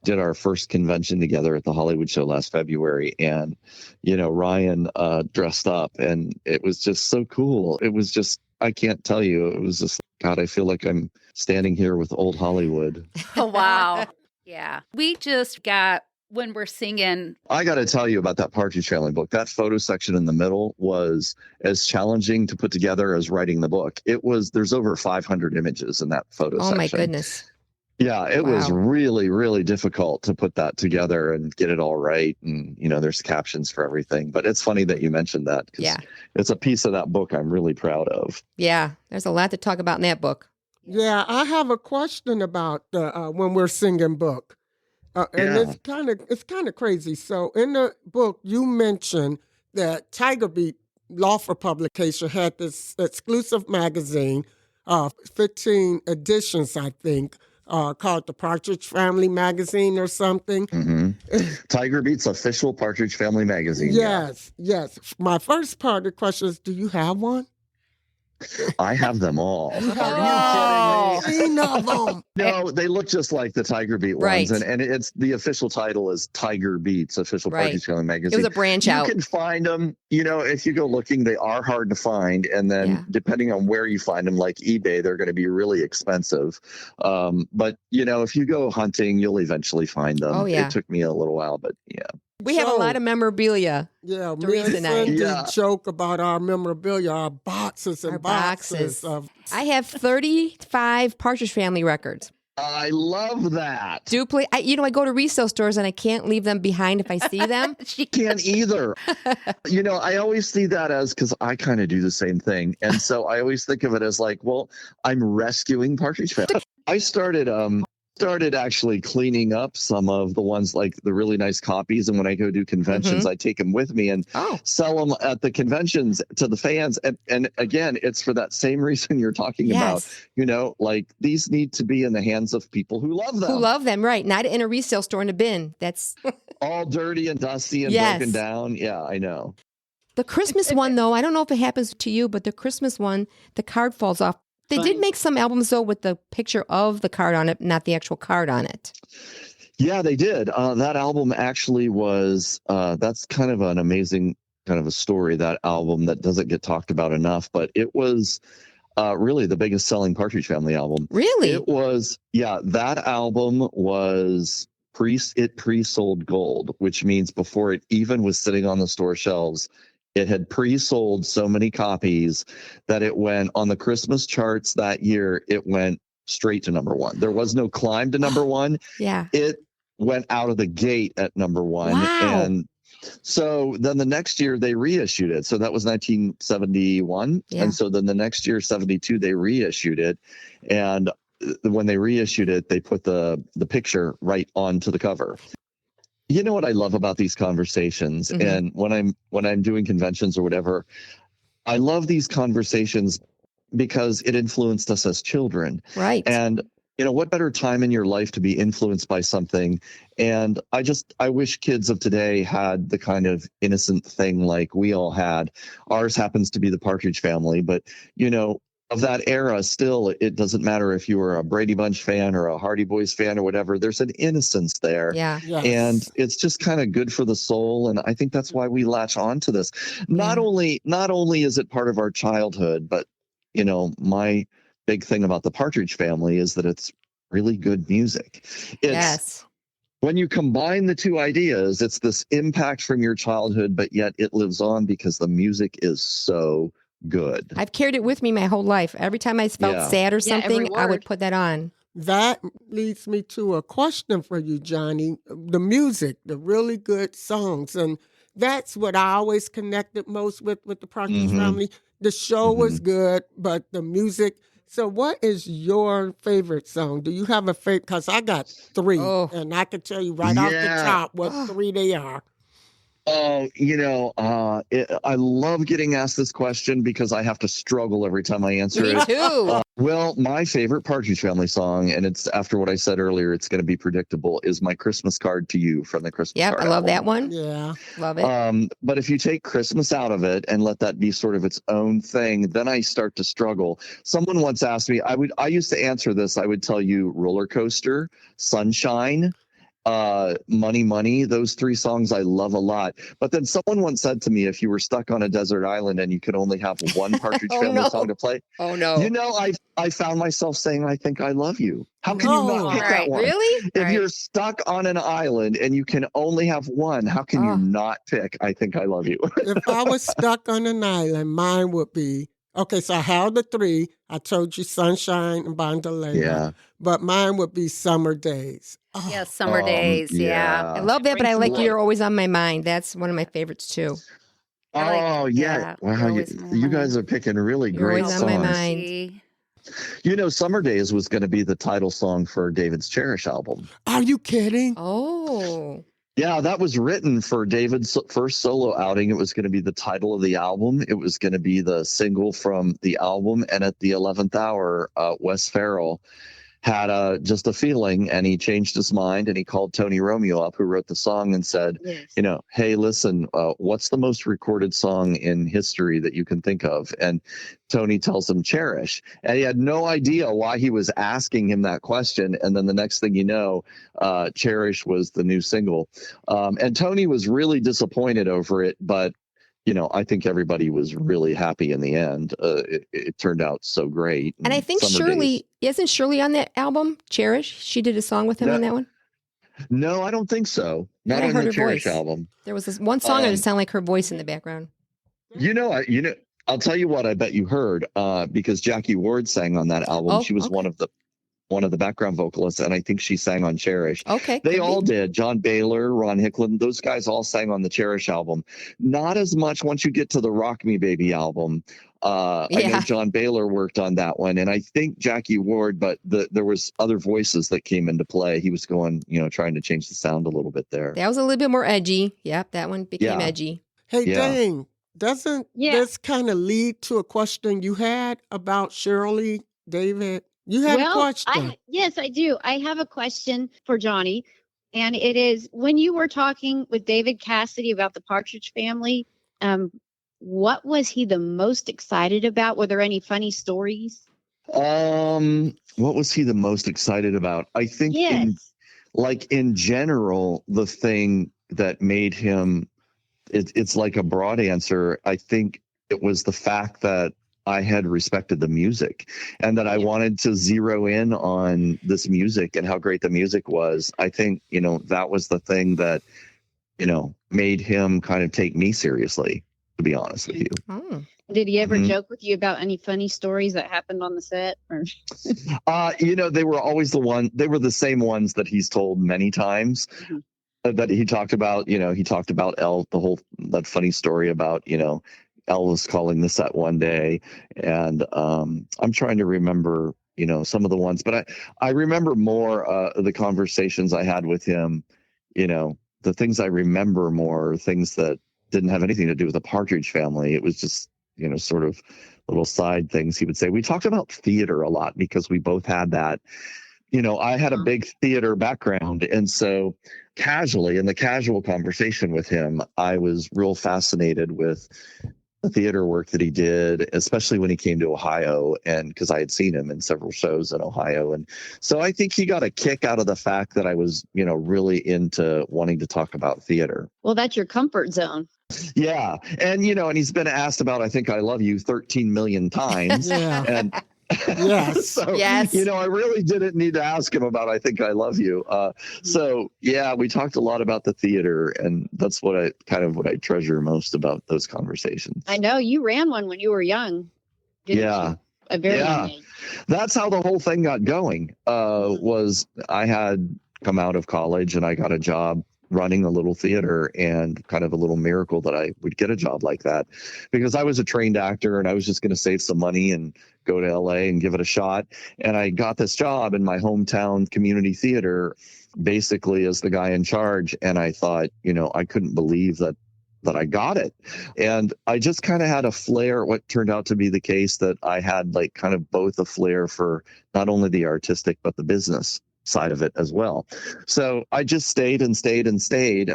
S1: our first convention together at the Hollywood show last February, and Ryan dressed up, and it was just so cool. It was just, I can't tell you, it was just, God, I feel like I'm standing here with old Hollywood.
S3: Oh, wow. Yeah. We just got When We're Singin.
S1: I got to tell you about that Partridge Family book. That photo section in the middle was as challenging to put together as writing the book. There's over 500 images in that photo section.
S2: Oh my goodness.
S1: Yeah, it was really, really difficult to put that together and get it all right. And, there's captions for everything. But it's funny that you mentioned that because it's a piece of that book I'm really proud of.
S2: Yeah, there's a lot to talk about in that book.
S5: Yeah, I have a question about the When We're Singin book. And it's kind of crazy. So in the book, you mentioned that Tiger Beat Law for Publication had this exclusive magazine, 15 editions, I think, called the Partridge Family magazine or something.
S1: Mm-hmm. Tiger Beat's official Partridge Family magazine.
S5: Yes. My first part of the question is, do you have one?
S1: I have them all.
S5: Are you kidding me? Of them.
S1: No, they look just like the Tiger Beat ones, and it's the official title is Tiger Beat's official Partridge Family magazine.
S2: It was a branch out.
S1: You can find them. If you go looking, they are hard to find, and then depending on where you find them, like eBay, they're going to be really expensive. But if you go hunting, you'll eventually find them.
S2: Oh yeah.
S1: It took me a little while, but yeah.
S2: We have a lot of memorabilia.
S5: Yeah, me and Cindy joke about our memorabilia, our boxes and boxes.
S2: I have 35 Partridge Family records.
S1: I love that.
S2: I go to resale stores and I can't leave them behind if I see them.
S1: She can't either. I always see that because I kind of do the same thing. And so I always think of it as like, well, I'm rescuing Partridge Family. I started actually cleaning up some of the ones like the really nice copies. And when I go do conventions, I take them with me and sell them at the conventions to the fans. And again, it's for that same reason you're talking about, like these need to be in the hands of people who love them.
S2: Who love them, right. Not in a resale store in a bin. That's
S1: all dirty and dusty and broken down. Yeah, I know.
S2: The Christmas one, though, I don't know if it happens to you, but the Christmas one, the card falls off. They did make some albums, though, with the picture of the card on it, not the actual card on it.
S1: Yeah, they did. That album actually was, that's kind of an amazing kind of a story, that album that doesn't get talked about enough. But it was really the biggest selling Partridge Family album.
S2: Really?
S1: It was, that album was pre-sold gold, which means before it even was sitting on the store shelves, it had pre-sold so many copies that it went on the Christmas charts that year. It went straight to number one. There was no climb to number one.
S2: Yeah.
S1: It went out of the gate at number one.
S2: Wow.
S1: And so then the next year they reissued it. So that was 1971. Yeah. And so then the next year, 72, they reissued it. And when they reissued it, they put the picture right onto the cover. You know what I love about these conversations, and when I'm doing conventions or whatever, I love these conversations because it influenced us as children.
S2: Right.
S1: And what better time in your life to be influenced by something? And I wish kids of today had the kind of innocent thing like we all had. Ours happens to be the Partridge Family, but of that era, still, it doesn't matter if you were a Brady Bunch fan or a Hardy Boys fan or whatever. There's an innocence there.
S2: Yeah. Yes.
S1: And it's just kind of good for the soul. And I think that's why we latch on to this. Not only is it part of our childhood, but, my big thing about the Partridge Family is that it's really good music. When you combine the two ideas, it's this impact from your childhood, but yet it lives on because the music is so good.
S2: I've carried it with me my whole life. Every time I felt sad or something, I would put that on.
S5: That leads me to a question for you, Johnny. The music, the really good songs. And that's what I always connected most with the Partridge Family. The show was good, but the music. So what is your favorite song? Do you have a favorite? Because I got three, and I can tell you right off the top what three they are.
S1: Oh, I love getting asked this question because I have to struggle every time I answer it.
S2: Me too.
S1: Well, my favorite Partridge Family song, and it's after what I said earlier, it's going to be predictable, is My Christmas Card to You from the Christmas Card
S2: I love
S1: album.
S2: that one.
S5: Yeah.
S2: Love it.
S1: But if you take Christmas out of it and let that be sort of its own thing, then I start to struggle. Someone once asked me, I used to answer this, I would tell you Roller Coaster, Sunshine, Money, Money. Those three songs I love a lot. But then someone once said to me, if you were stuck on a desert island and you could only have one Partridge Family song to play, I found myself saying, I Think I Love You. How can you not pick that one?
S2: Really?
S1: If you're stuck on an island and you can only have one, how can you not pick I Think I Love You?
S5: If I was stuck on an island, mine would be, okay, so I have the three. I told you Sunshine and Bandolera.
S1: Yeah.
S5: But mine would be Summer Days.
S3: Oh. Yeah, Summer Days. Yeah.
S2: I love that, but I like You're Always on My Mind. That's one of my favorites, too.
S1: Wow, you guys are picking really great songs.
S2: On My Mind.
S1: Summer Days was going to be the title song for David's Cherish album.
S5: Are you kidding?
S2: Oh.
S1: Yeah, that was written for David's first solo outing. It was going to be the title of the album. It was going to be the single from the album. And at the 11th hour, Wes Farrell had just a feeling, and he changed his mind, and he called Tony Romeo up, who wrote the song, and said, hey, listen, what's the most recorded song in history that you can think of? And Tony tells him Cherish. And he had no idea why he was asking him that question. And then the next thing you know, Cherish was the new single. And Tony was really disappointed over it, but I think everybody was really happy in the end. It turned out so great.
S2: And I think isn't Shirley on that album, Cherish? She did a song with him on that one?
S1: No, I don't think so. Not on the Cherish album.
S2: There was this one song that just sounded like her voice in the background.
S1: I'll tell you what I bet you heard, because Jackie Ward sang on that album. She was one of the background vocalists, and I think she sang on Cherish.
S2: Okay.
S1: They all did. John Baylor, Ron Hicklin, those guys all sang on the Cherish album. Not as much once you get to the Rock Me Baby album. I know John Baylor worked on that one, and I think Jackie Ward, but there was other voices that came into play. He was going, trying to change the sound a little bit there.
S2: That was a little bit more edgy. Yep, that one became edgy.
S5: Hey, Dane, doesn't this kind of lead to a question you had about Shirley, David? You had a question.
S4: Yes, I do. I have a question for Johnny. And it is, when you were talking with David Cassidy about the Partridge Family, what was he the most excited about? Were there any funny stories?
S1: What was he the most excited about? I think in general, the thing that made him, it's like a broad answer. I think it was the fact that I had respected the music, and that I wanted to zero in on this music and how great the music was. I think, that was the thing that, made him kind of take me seriously, to be honest with you.
S2: Oh.
S4: Did he ever joke with you about any funny stories that happened on the set? Or?
S1: They were always they were the same ones that he's told many times. That he talked about, he talked about that funny story about, Elvis calling the set one day. And I'm trying to remember, some of the ones, but I remember more the conversations I had with him. The things I remember more are things that didn't have anything to do with the Partridge Family. It was just, sort of little side things he would say. We talked about theater a lot because we both had that. I had a big theater background. And so casually, in the casual conversation with him, I was real fascinated with the theater work that he did, especially when he came to Ohio, and because I had seen him in several shows in Ohio. And so I think he got a kick out of the fact that I was, really into wanting to talk about theater.
S4: Well, that's your comfort zone.
S1: Yeah. And, and he's been asked about I Think I Love You 13 million times.
S5: And yes.
S1: So, I really didn't need to ask him about I Think I Love You. So, we talked a lot about the theater, and that's what I treasure most about those conversations.
S4: I know you ran one when you were young. Didn't you? A very young age.
S1: That's how the whole thing got going. Was I had come out of college and I got a job running a little theater, and kind of a little miracle that I would get a job like that, because I was a trained actor and I was just going to save some money and go to LA and give it a shot. And I got this job in my hometown community theater, basically as the guy in charge. And I thought, I couldn't believe that I got it. And I just kind of had a flair, what turned out to be the case, that I had like kind of both a flair for not only the artistic, but the business side of it as well. So I just stayed, and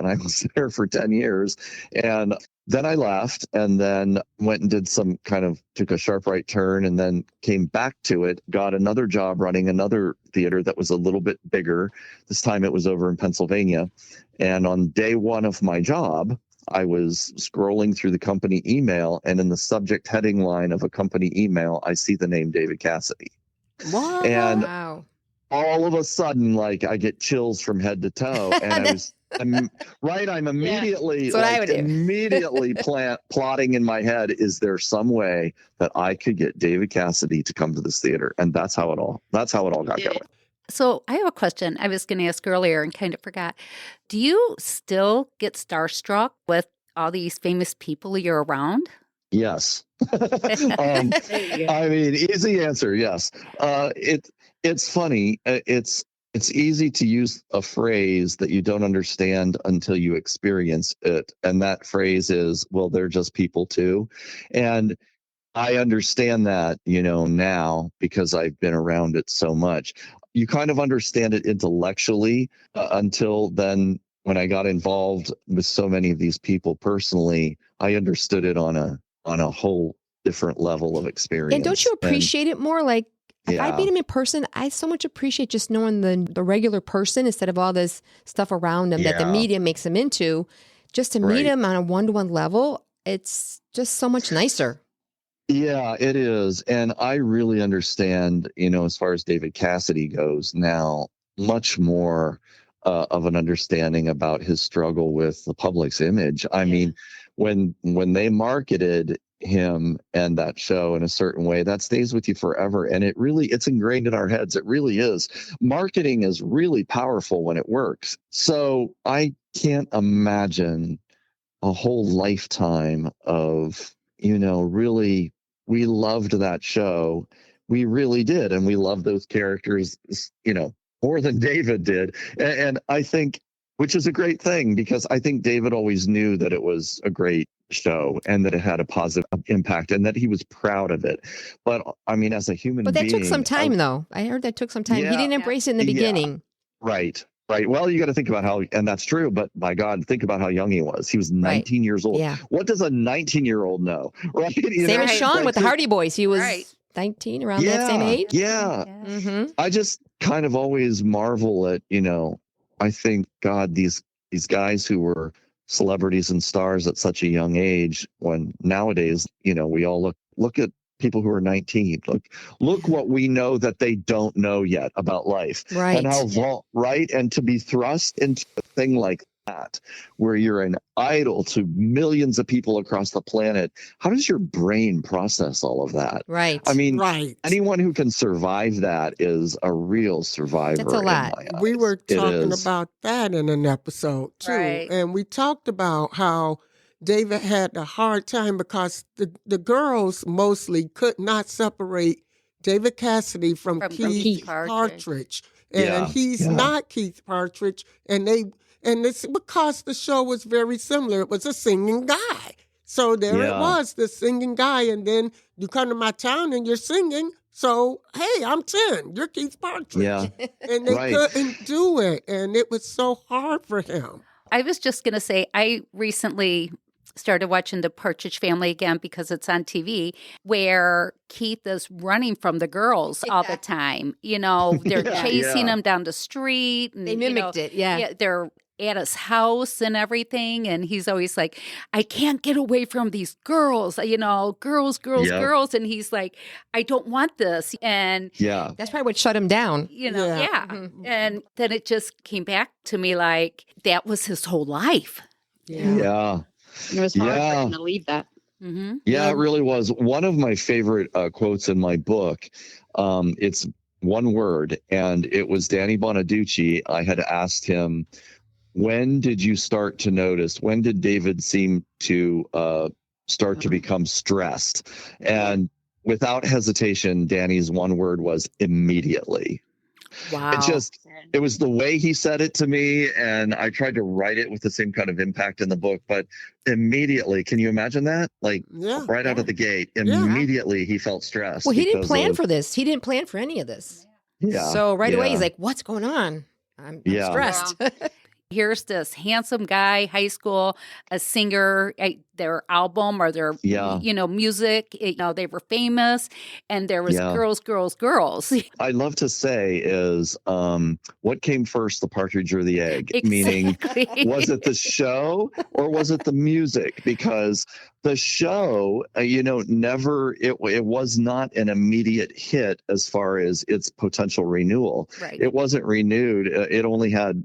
S1: I was there for 10 years. And then I left and then went and did took a sharp right turn and then came back to it, got another job running another theater that was a little bit bigger. This time it was over in Pennsylvania. And on day one of my job, I was scrolling through the company email, and in the subject heading line of a company email, I see the name David Cassidy.
S5: Wow.
S1: And all of a sudden, like, I get chills from head to toe. And I'm immediately, immediately plotting in my head, is there some way that I could get David Cassidy to come to this theater? And that's how it all got going.
S3: So I have a question I was going to ask earlier and kind of forgot. Do you still get starstruck with all these famous people you're around?
S1: Yes. I mean, easy answer. Yes. It's funny. It's easy to use a phrase that you don't understand until you experience it. And that phrase is, well, they're just people too. And I understand that, now because I've been around it so much. You kind of understand it intellectually until then. When I got involved with so many of these people personally, I understood it on a whole different level of experience.
S2: And don't you appreciate it more? Like, if I meet him in person, I so much appreciate just knowing the regular person instead of all this stuff around him that the media makes him into. Just to meet him on a one-to-one level, it's just so much nicer.
S1: Yeah, it is. And I really understand, as far as David Cassidy goes now, much more of an understanding about his struggle with the public's image. I mean, when they marketed him and that show in a certain way, that stays with you forever. And it's ingrained in our heads. It really is. Marketing is really powerful when it works. So I can't imagine a whole lifetime of, really, we loved that show. We really did. And we loved those characters, more than David did. And I think, which is a great thing, because I think David always knew that it was a great show and that it had a positive impact and that he was proud of it. But I mean, as a human being.
S2: But that took some time, though. I heard that took some time.
S1: Yeah,
S2: he didn't embrace it in the beginning.
S1: Right. Well, you got to think about how, and that's true, but my God, think about how young he was. He was 19 years old.
S2: Yeah.
S1: What does a 19-year-old know? Right.
S2: Same as Sean with the Hardy Boys. He was 19, around that same age.
S1: Yeah.
S2: Mm-hmm.
S1: I just kind of always marvel at, I think, God, these guys who were celebrities and stars at such a young age, when nowadays, we all look at people who are 19. Look what we know that they don't know yet about life.
S2: Right.
S1: And and to be thrust into a thing like that, where you're an idol to millions of people across the planet, how does your brain process all of that?
S2: Right.
S1: I mean, anyone who can survive that is a real survivor.
S2: That's a lot.
S5: We were talking about that in an episode too.
S3: Right.
S5: And we talked about how David had a hard time because the girls mostly could not separate David Cassidy from Keith Partridge. And he's not Keith Partridge. And it's because the show was very similar. It was a singing guy. So there it was, the singing guy. And then you come to my town and you're singing. So, hey, I'm 10. You're Keith Partridge.
S1: Yeah.
S5: And they couldn't do it. And it was so hard for him.
S3: I was just going to say, I recently started watching the Partridge Family again because it's on TV, where Keith is running from the girls all the time. They're chasing him down the street. And,
S2: they mimicked it,
S3: they're at his house and everything. And he's always like, I can't get away from these girls, girls. And he's like, I don't want this. And
S2: that's probably what shut him down.
S3: Mm-hmm. And then it just came back to me like that was his whole life.
S1: Yeah.
S4: And it was hard for him to leave that.
S3: Mm-hmm.
S1: Yeah, it really was. One of my favorite quotes in my book, it's one word, and it was Danny Bonaducci. I had asked him, when did you start to notice, when did David seem to start to become stressed? And without hesitation, Danny's one word was immediately.
S2: Wow.
S1: It was the way he said it to me, and I tried to write it with the same kind of impact in the book, but immediately, can you imagine that? Right out of the gate, immediately he felt stressed.
S2: Well, he didn't plan for this. He didn't plan for any of this.
S1: Yeah.
S2: So right away, he's like, what's going on? I'm stressed.
S3: Here's this handsome guy, high school, a singer. their album or their, music. They were famous, and there was girls, girls, girls.
S1: I love to say is what came first, the partridge or the egg?
S3: Exactly.
S1: Meaning, was it the show or was it the music? Because the show, it was not an immediate hit as far as its potential renewal.
S3: Right.
S1: It wasn't renewed. It only had,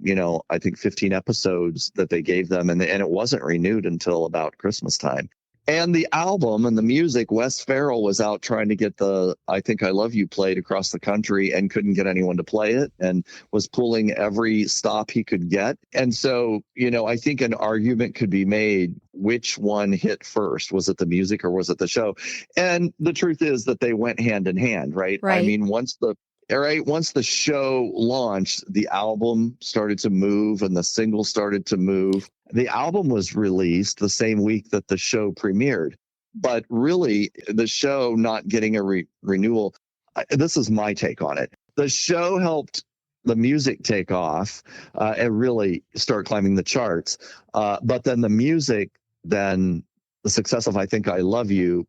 S1: I think 15 episodes that they gave them, and it wasn't renewed until about Christmas time. And the album and the music, Wes Farrell was out trying to get the I Think I Love You played across the country and couldn't get anyone to play it, and was pulling every stop he could get. And so, I think an argument could be made, which one hit first? Was it the music or was it the show? And the truth is that they went hand in hand, right?
S2: Right.
S1: I mean, once the show launched, the album started to move and the single started to move. The album was released the same week that the show premiered. But really, the show not getting a renewal, this is my take on it. The show helped the music take off and really start climbing the charts. But then the music, the success of I Think I Love You,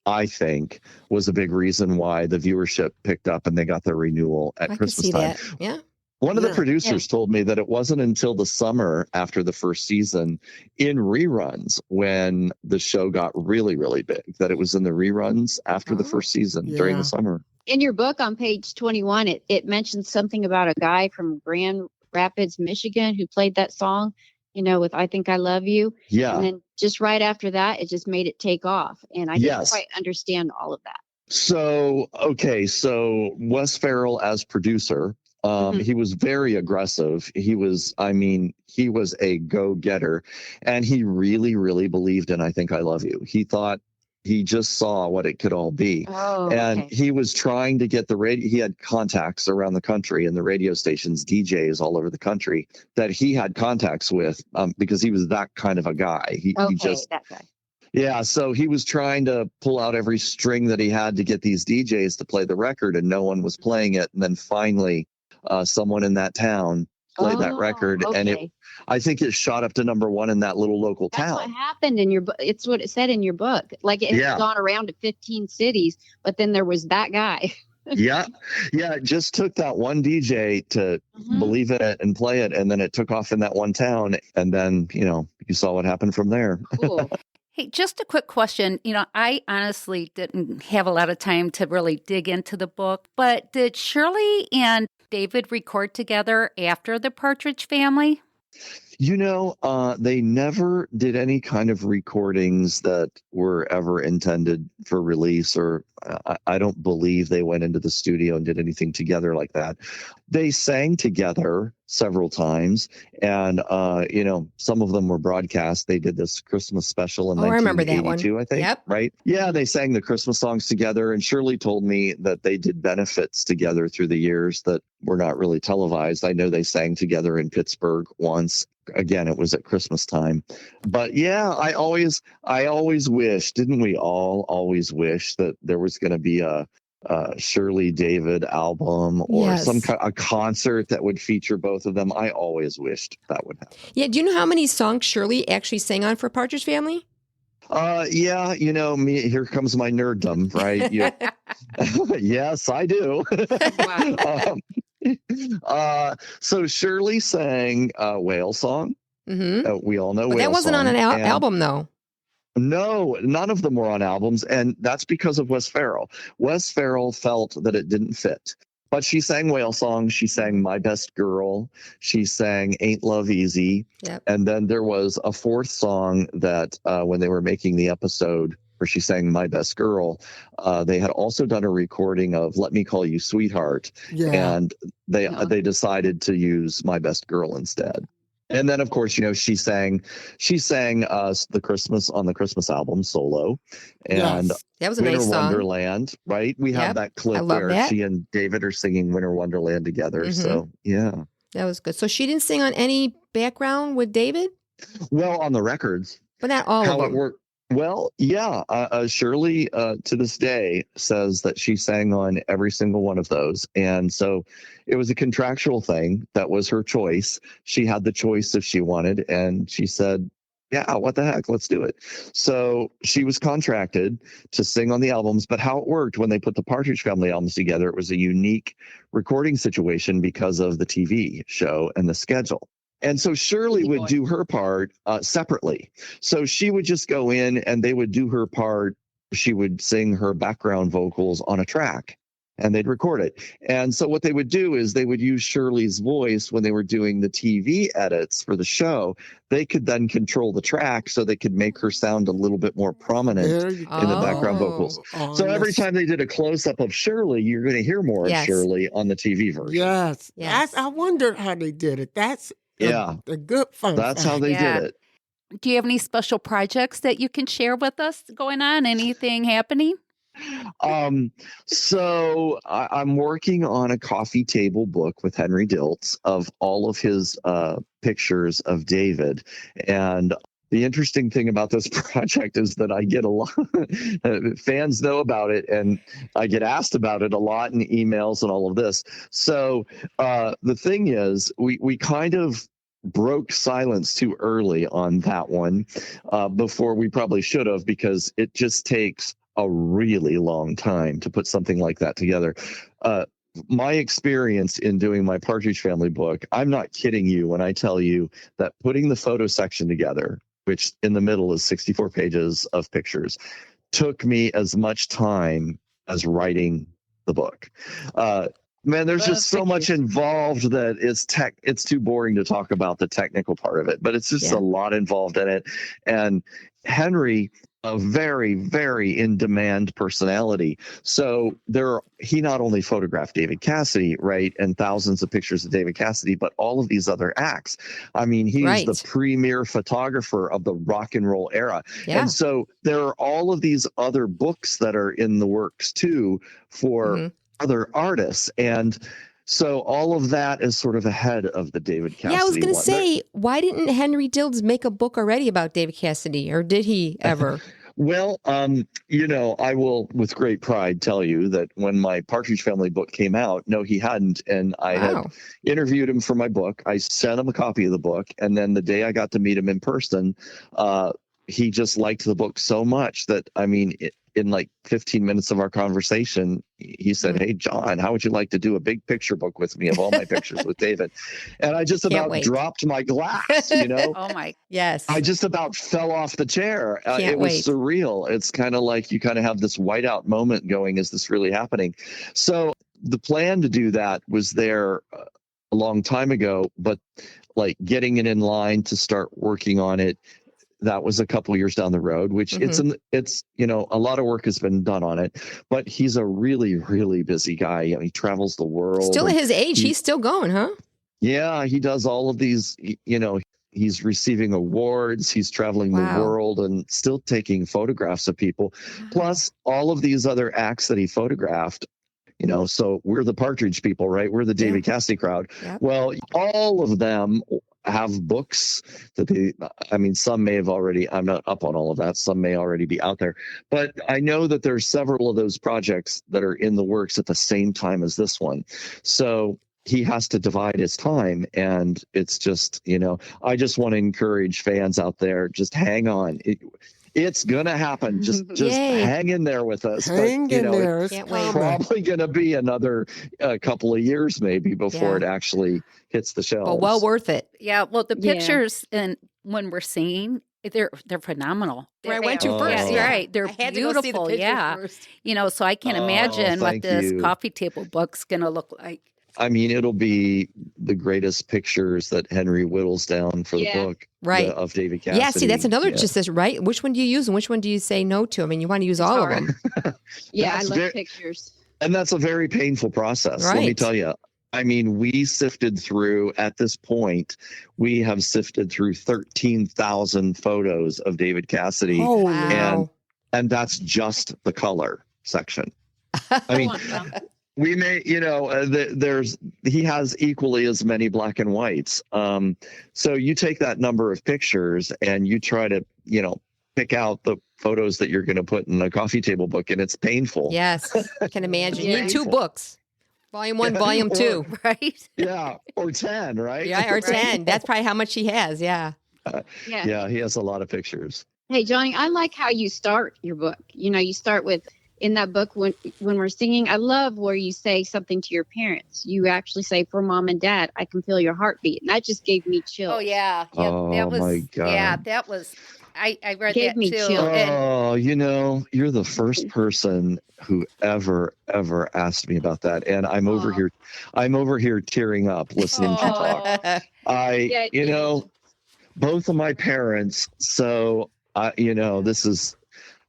S1: I think, was a big reason why the viewership picked up and they got their renewal at Christmas time.
S2: That. Yeah.
S1: One of the producers told me that it wasn't until the summer after the first season in reruns when the show got really, really big, that it was in the reruns after the first season during the summer.
S4: In your book on page 21, it mentions something about a guy from Grand Rapids, Michigan, who played that song, with I Think I Love You.
S1: Yeah.
S4: And then just right after that, it just made it take off. And I didn't quite understand all of that.
S1: So Wes Farrell as producer, he was very aggressive. He was a go-getter, and he really, really believed in I Think I Love You. He just saw what it could all be. And he was trying to get the radio. He had contacts around the country and the radio stations, DJs all over the country that he had contacts with because he was that kind of a guy.
S4: That guy.
S1: Yeah, so he was trying to pull out every string that he had to get these DJs to play the record, and no one was playing it. And then finally, someone in that town played that record, and I think it shot up to #1 in that little local town.
S4: That's what happened in your book. It's what it said in your book. Like it had gone around to 15 cities, but then there was that guy.
S1: Yeah. It just took that one DJ to believe in it and play it, and then it took off in that one town, and then you saw what happened from there.
S4: Cool.
S3: Hey, just a quick question. I honestly didn't have a lot of time to really dig into the book, but did Shirley and David record together after the Partridge Family?
S1: They never did any kind of recordings that were ever intended for release, or I don't believe they went into the studio and did anything together like that. They sang together several times, and some of them were broadcast. They did this Christmas special in 1982, I think.
S2: Yep.
S1: Right? Yeah, they sang the Christmas songs together, and Shirley told me that they did benefits together through the years that were not really televised. I know they sang together in Pittsburgh once. Again, it was at Christmas time. But yeah, I always wish, didn't we all always wish that there was going to be a Shirley David album or a concert that would feature both of them? I always wished that would happen.
S2: Yeah. Do you know how many songs Shirley actually sang on for Partridge Family?
S1: Me, here comes my nerddom, right? Yes, I do. So Shirley sang Whale Song.
S2: Mm-hmm.
S1: We all know
S2: Whale
S1: Song.
S2: That wasn't on an album, though.
S1: No, none of them were on albums, and that's because of Wes Farrell. Wes Farrell felt that it didn't fit. But she sang Whale Song. She sang My Best Girl. She sang Ain't Love Easy.
S2: Yep.
S1: And then there was a fourth song that when they were making the episode where she sang My Best Girl, they had also done a recording of Let Me Call You Sweetheart. Yeah. And they decided to use My Best Girl instead. And then, of course, she sang the Christmas album solo, and
S2: that was a
S1: Winter
S2: nice song.
S1: Wonderland, right? We have that clip where she and David are singing Winter Wonderland together. Mm-hmm. So yeah, that
S2: was good. So she didn't sing on any background with David?
S1: Well, on the records,
S2: but not all of them.
S1: It worked. Well, yeah. Shirley, to this day, says that she sang on every single one of those. And so it was a contractual thing. That was her choice. She had the choice if she wanted. And she said, yeah, what the heck? Let's do it. So she was contracted to sing on the albums, but how it worked when they put the Partridge Family albums together, it was a unique recording situation because of the TV show and the schedule. And so Shirley would do her part separately. So she would just go in and they would do her part. She would sing her background vocals on a track and they'd record it. And so what they would do is they would use Shirley's voice when they were doing the TV edits for the show. They could then control the track so they could make her sound a little bit more prominent in the background vocals. So every time they did a close-up of Shirley, you're going to hear more of Shirley on the TV version.
S5: Yes. I wondered how they did it. That's a good fun
S1: That's
S5: fact.
S1: how they did it.
S3: Do you have any special projects that you can share with us going on? Anything happening?
S1: So I'm working on a coffee table book with Henry Diltz of all of his pictures of David. And the interesting thing about this project is that I get a lot, fans know about it, and I get asked about it a lot in emails and all of this. So the thing is, we kind of broke silence too early on that one before we probably should have, because it just takes a really long time to put something like that together. My experience in doing my Partridge Family book, I'm not kidding you when I tell you that putting the photo section together, which in the middle is 64 pages of pictures, took me as much time as writing the book. Man, there's just so much involved that it's too boring to talk about the technical part of it, but it's just a lot involved in it. And Henry, a very, very in-demand personality. So he not only photographed David Cassidy, right, and thousands of pictures of David Cassidy, but all of these other acts. I mean, he is the premier photographer of the rock and roll era. Yeah. And so there are all of these other books that are in the works too for other artists. And so all of that is sort of ahead of the David Cassidy.
S2: Yeah, I was going to say, why didn't Henry Diltz make a book already about David Cassidy, or did he ever?
S1: Well, I will with great pride tell you that when my Partridge Family book came out, no, he hadn't. And I had interviewed him for my book. I sent him a copy of the book. And then the day I got to meet him in person, he just liked the book so much that, I mean, in like 15 minutes of our conversation, he said, "Hey, John, how would you like to do a big picture book with me of all my pictures with David?" And I just about dropped my glass,
S3: Oh my,
S2: yes.
S1: I just about fell off the chair. It was surreal. It's kind of like you kind of have this whiteout moment going, is this really happening? So the plan to do that was there a long time ago, but like getting it in line to start working on it, that was a couple years down the road, which it's a lot of work has been done on it, but he's a really, really busy guy. He travels the world.
S2: Still at his age, he's still going, huh?
S1: Yeah, he does all of these, he's receiving awards. He's traveling the world and still taking photographs of people. Plus all of these other acts that he photographed. So we're the Partridge people, right? We're the David Cassidy crowd. Yep. Well, all of them have books that some may have already, I'm not up on all of that. Some may already be out there, but I know that there's several of those projects that are in the works at the same time as this one. So he has to divide his time, and it's just, I just want to encourage fans out there, just hang on. It's going to happen. Just hang in there with us.
S5: Hang in there.
S1: It's probably going to be another couple of years maybe before it actually hits the shelves.
S2: But well worth it.
S3: Yeah. Well, the pictures and when we're singing, they're phenomenal.
S2: Where I went to first.
S3: Yeah. Right. They're beautiful.
S2: First.
S3: So I can't imagine what this coffee table book's going to look like.
S1: I mean, it'll be the greatest pictures that Henry whittles down for the book of David Cassidy.
S2: Yeah, see, that's another just this, right? Which one do you use and which one do you say no to? I mean, you want to use all of them.
S4: I love pictures.
S1: And that's a very painful process, let me tell you. I mean, we sifted through, at this point, we have sifted through 13,000 photos of David Cassidy.
S2: Oh, wow.
S1: And that's just the color section. I mean... We may, he has equally as many black and whites. So you take that number of pictures and you try to, pick out the photos that you're going to put in a coffee table book, and it's painful.
S2: Yes, I can imagine. You need 2 books. Volume 1, Volume 2, right?
S1: Yeah, or 10, right?
S2: Yeah, or 10. That's probably how much he has, yeah.
S1: Yeah, he has a lot of pictures.
S4: Hey, Johnny, I like how you start your book. You start with, in that book, when we're singing, I love where you say something to your parents. You actually say, for mom and dad, I can feel your heartbeat. And that just gave me chills.
S3: Oh, yeah.
S1: Oh,
S3: that was,
S1: my God.
S3: Yeah, that was, I read
S4: Gave
S3: that
S4: me
S3: too.
S4: chills.
S1: Oh, you're the first person who ever asked me about that. And I'm over here tearing up listening to you talk. Both of my parents, so this is,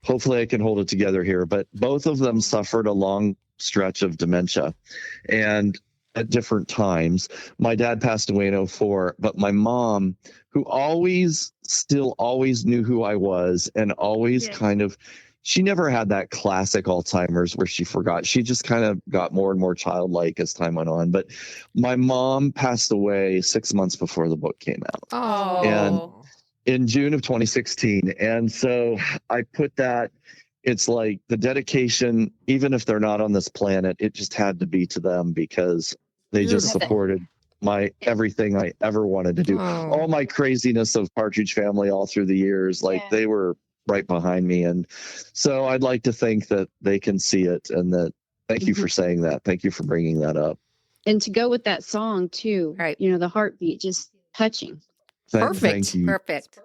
S1: hopefully I can hold it together here, but both of them suffered a long stretch of dementia, and at different times. My dad passed away in 2004, but my mom, who always knew who I was, and always she never had that classic Alzheimer's where she forgot. She just kind of got more and more childlike as time went on. But my mom passed away 6 months before the book came out.
S2: Oh.
S1: And in June of 2016. And so I put that, it's like the dedication, even if they're not on this planet, it just had to be to them, because they just supported everything I ever wanted to do. All my craziness of Partridge Family all through the years, they were right behind me. And so I'd like to think that they can see it, and that, thank you for saying that. Thank you for bringing that up.
S4: And to go with that song too,
S3: right?
S4: The heartbeat, just touching.
S2: Perfect.
S1: Thank you.
S3: Perfect.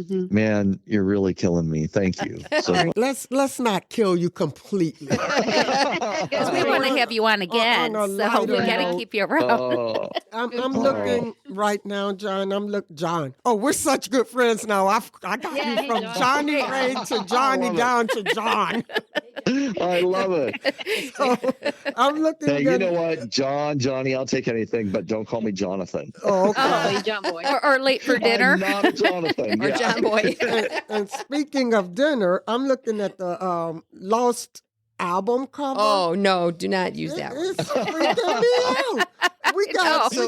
S1: Man, you're really killing me. Thank you. So
S5: let's not kill you completely.
S3: Because we want to have you on again, so we got to keep you around.
S5: I'm looking right now, John. Oh, we're such good friends now. I got you from Johnny Ray to Johnny down to John.
S1: I love it.
S5: So, I'm looking.
S1: Hey, you know what, Johnny, I'll take anything, but don't call me Jonathan.
S5: Oh, okay.
S4: John Boy.
S3: Or late for dinner.
S1: I'm not a Jonathan.
S2: Or John Boy.
S5: And speaking of dinner, I'm looking at the Lost album cover.
S2: Oh, no, do not use that one.
S5: It's freaking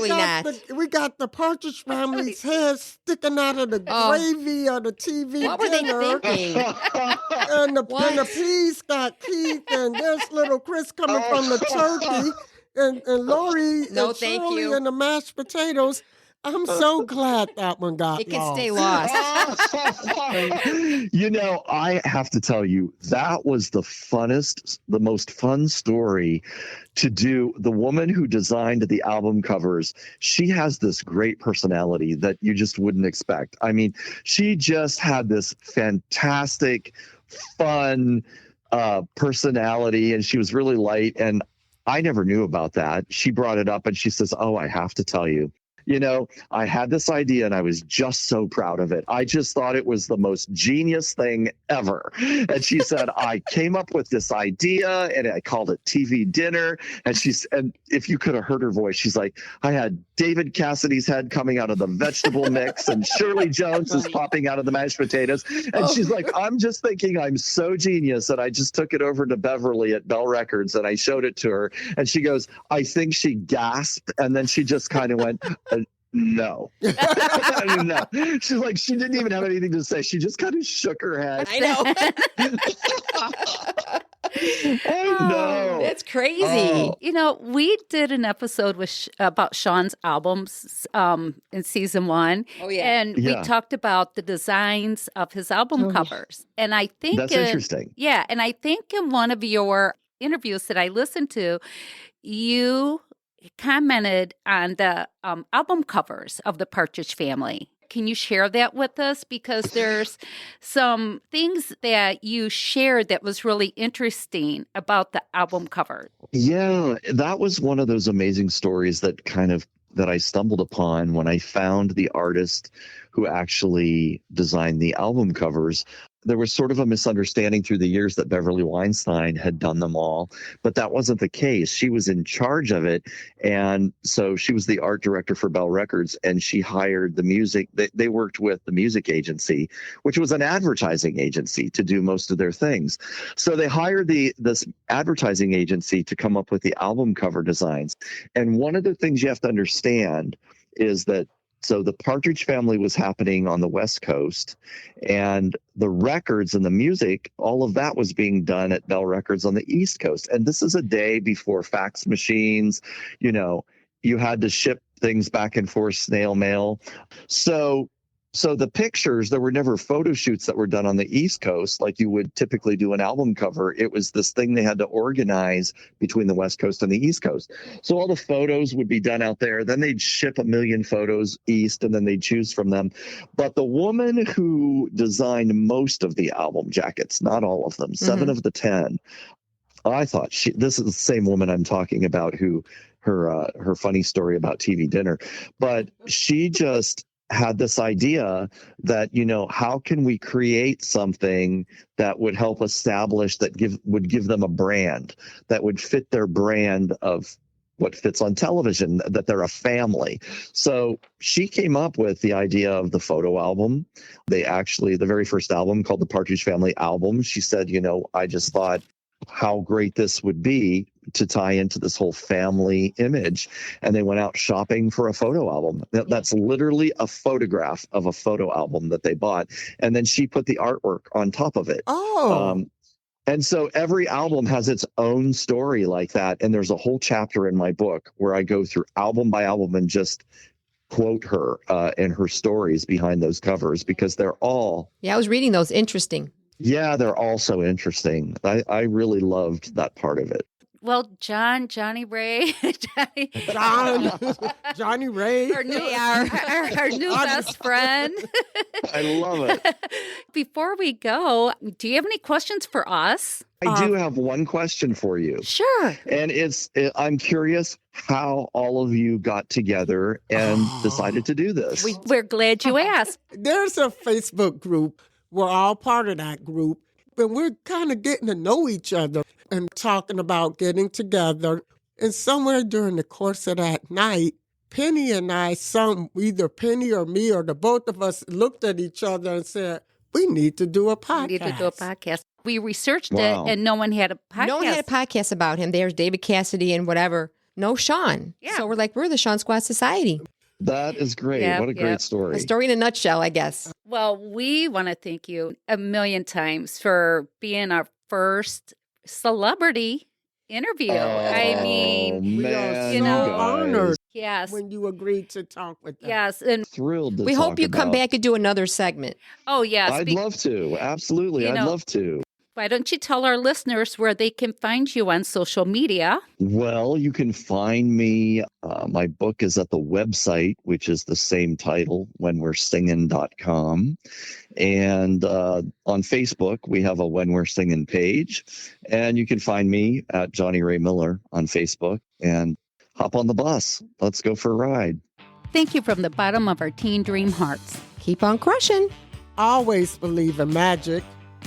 S5: me out. We got the Partridge Family's head sticking out of the gravy of the TV
S2: What were
S5: dinner.
S2: they thinking?
S5: And the peas got teeth, and there's little Chris coming from the turkey, and Lori and Shirley and the mashed potatoes. I'm so glad that one got
S2: It can
S5: lost.
S2: stay lost.
S1: I have to tell you, that was the most fun story to do. The woman who designed the album covers, she has this great personality that you just wouldn't expect. I mean, she just had this fantastic, fun personality, and she was really light. And I never knew about that. She brought it up, and she says, "Oh, I have to tell you. I had this idea, and I was just so proud of it. I just thought it was the most genius thing ever." And she said, "I came up with this idea, and I called it TV dinner." And if you could have heard her voice, she's like, "I had David Cassidy's head coming out of the vegetable mix, and Shirley Jones is popping out of the mashed potatoes." And she's like, "I'm just thinking I'm so genius that I just took it over to Beverly at Bell Records, and I showed it to her." And she goes, I think she gasped, and then she just kind of went, "No." No. She's like, she didn't even have anything to say. She just kind of shook her head.
S2: I know.
S1: I know.
S2: That's crazy.
S3: We did an episode about Sean's albums in season 1.
S2: Oh, yeah.
S3: And we talked about the designs of his album covers. And I think
S1: that's interesting.
S3: Yeah. And I think in one of your interviews that I listened to, you commented on the album covers of the Partridge Family. Can you share that with us? Because there's some things that you shared that was really interesting about the album cover.
S1: Yeah, that was one of those amazing stories that I stumbled upon when I found the artist who actually designed the album covers. There was sort of a misunderstanding through the years that Beverly Weinstein had done them all, but that wasn't the case. She was in charge of it. And so she was the art director for Bell Records, and she hired the music. They worked with the music agency, which was an advertising agency, to do most of their things. So they hired this advertising agency to come up with the album cover designs. And one of the things you have to understand is that so the Partridge Family was happening on the West Coast, and the records and the music, all of that was being done at Bell Records on the East Coast. And this is a day before fax machines. You had to ship things back and forth, snail mail. So So the pictures, there were never photo shoots that were done on the East Coast like you would typically do an album cover. It was this thing they had to organize between the West Coast and the East Coast. So all the photos would be done out there. Then they'd ship 1 million photos east, and then they'd choose from them. But the woman who designed most of the album jackets, not all of them, 7 of the 10, I thought this is the same woman I'm talking about who her funny story about TV dinner. But she just had this idea that, how can we create something that would help establish would give them a brand that would fit their brand of what fits on television, that they're a family. So she came up with the idea of the photo album. The very first album called the Partridge Family album, she said, I just thought how great this would be to tie into this whole family image. And they went out shopping for a photo album. That's literally a photograph of a photo album that they bought. And then she put the artwork on top of it. And so every album has its own story like that. And there's a whole chapter in my book where I go through album by album and just quote her and her stories behind those covers, because they're all...
S2: Yeah, I was reading those. Interesting.
S1: Yeah, they're all so interesting. I really loved that part of it.
S3: Well, Johnny Ray,
S5: Johnny Ray,
S3: our new best friend.
S1: I love it.
S3: Before we go, do you have any questions for us?
S1: I do have one question for you.
S3: Sure.
S1: And I'm curious how all of you got together and decided to do this.
S3: We're glad you asked.
S5: There's a Facebook group. We're all part of that group. But we're kind of getting to know each other and talking about getting together. And somewhere during the course of that night, Penny and I, either Penny or me or the both of us looked at each other and said, we need to do a podcast.
S3: We researched it, and no one had a podcast.
S2: No one had a podcast about him. There's David Cassidy and whatever. No Sean. Yeah. So we're like, we're the Sean Squad Society.
S1: That is great. What a great story.
S2: A story in a nutshell, I guess.
S3: Well, we want to thank you a million times for being our first celebrity interview. I mean,
S5: we are so honored.
S3: Yes.
S5: When you agreed to talk with us.
S3: Yes. And
S1: thrilled to
S2: we hope you come back and do another segment.
S3: Oh, yes.
S1: I'd love to. Absolutely. I'd love to.
S3: Why don't you tell our listeners where they can find you on social media?
S1: Well, you can find me. My book is at the website, which is the same title, whenwe'resingin.com. And on Facebook, we have a When We're Singin page. And you can find me at Johnny Ray Miller on Facebook. And hop on the bus. Let's go for a ride.
S3: Thank you from the bottom of our teen dream hearts.
S2: Keep on crushing.
S5: Always believe in magic.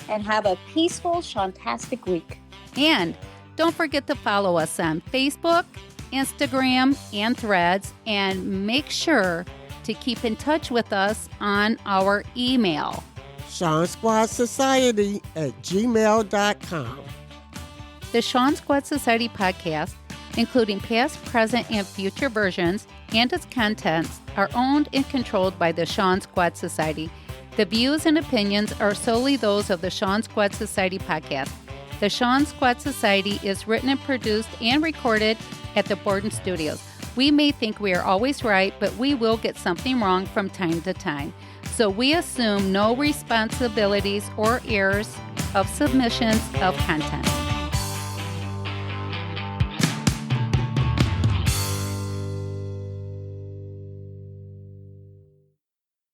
S6: And have a peaceful, shantastic week.
S3: And don't forget to follow us on Facebook, Instagram, and Threads. And make sure to keep in touch with us on our email.
S5: SeanSquadSociety@gmail.com.
S3: The Sean Squad Society podcast, including past, present, and future versions, and its contents, are owned and controlled by the Sean Squad Society. The views and opinions are solely those of the Sean Squad Society podcast. The Sean Squad Society is written and produced and recorded at the Borden Studios. We may think we are always right, but we will get something wrong from time to time. So we assume no responsibilities or errors of submissions of content.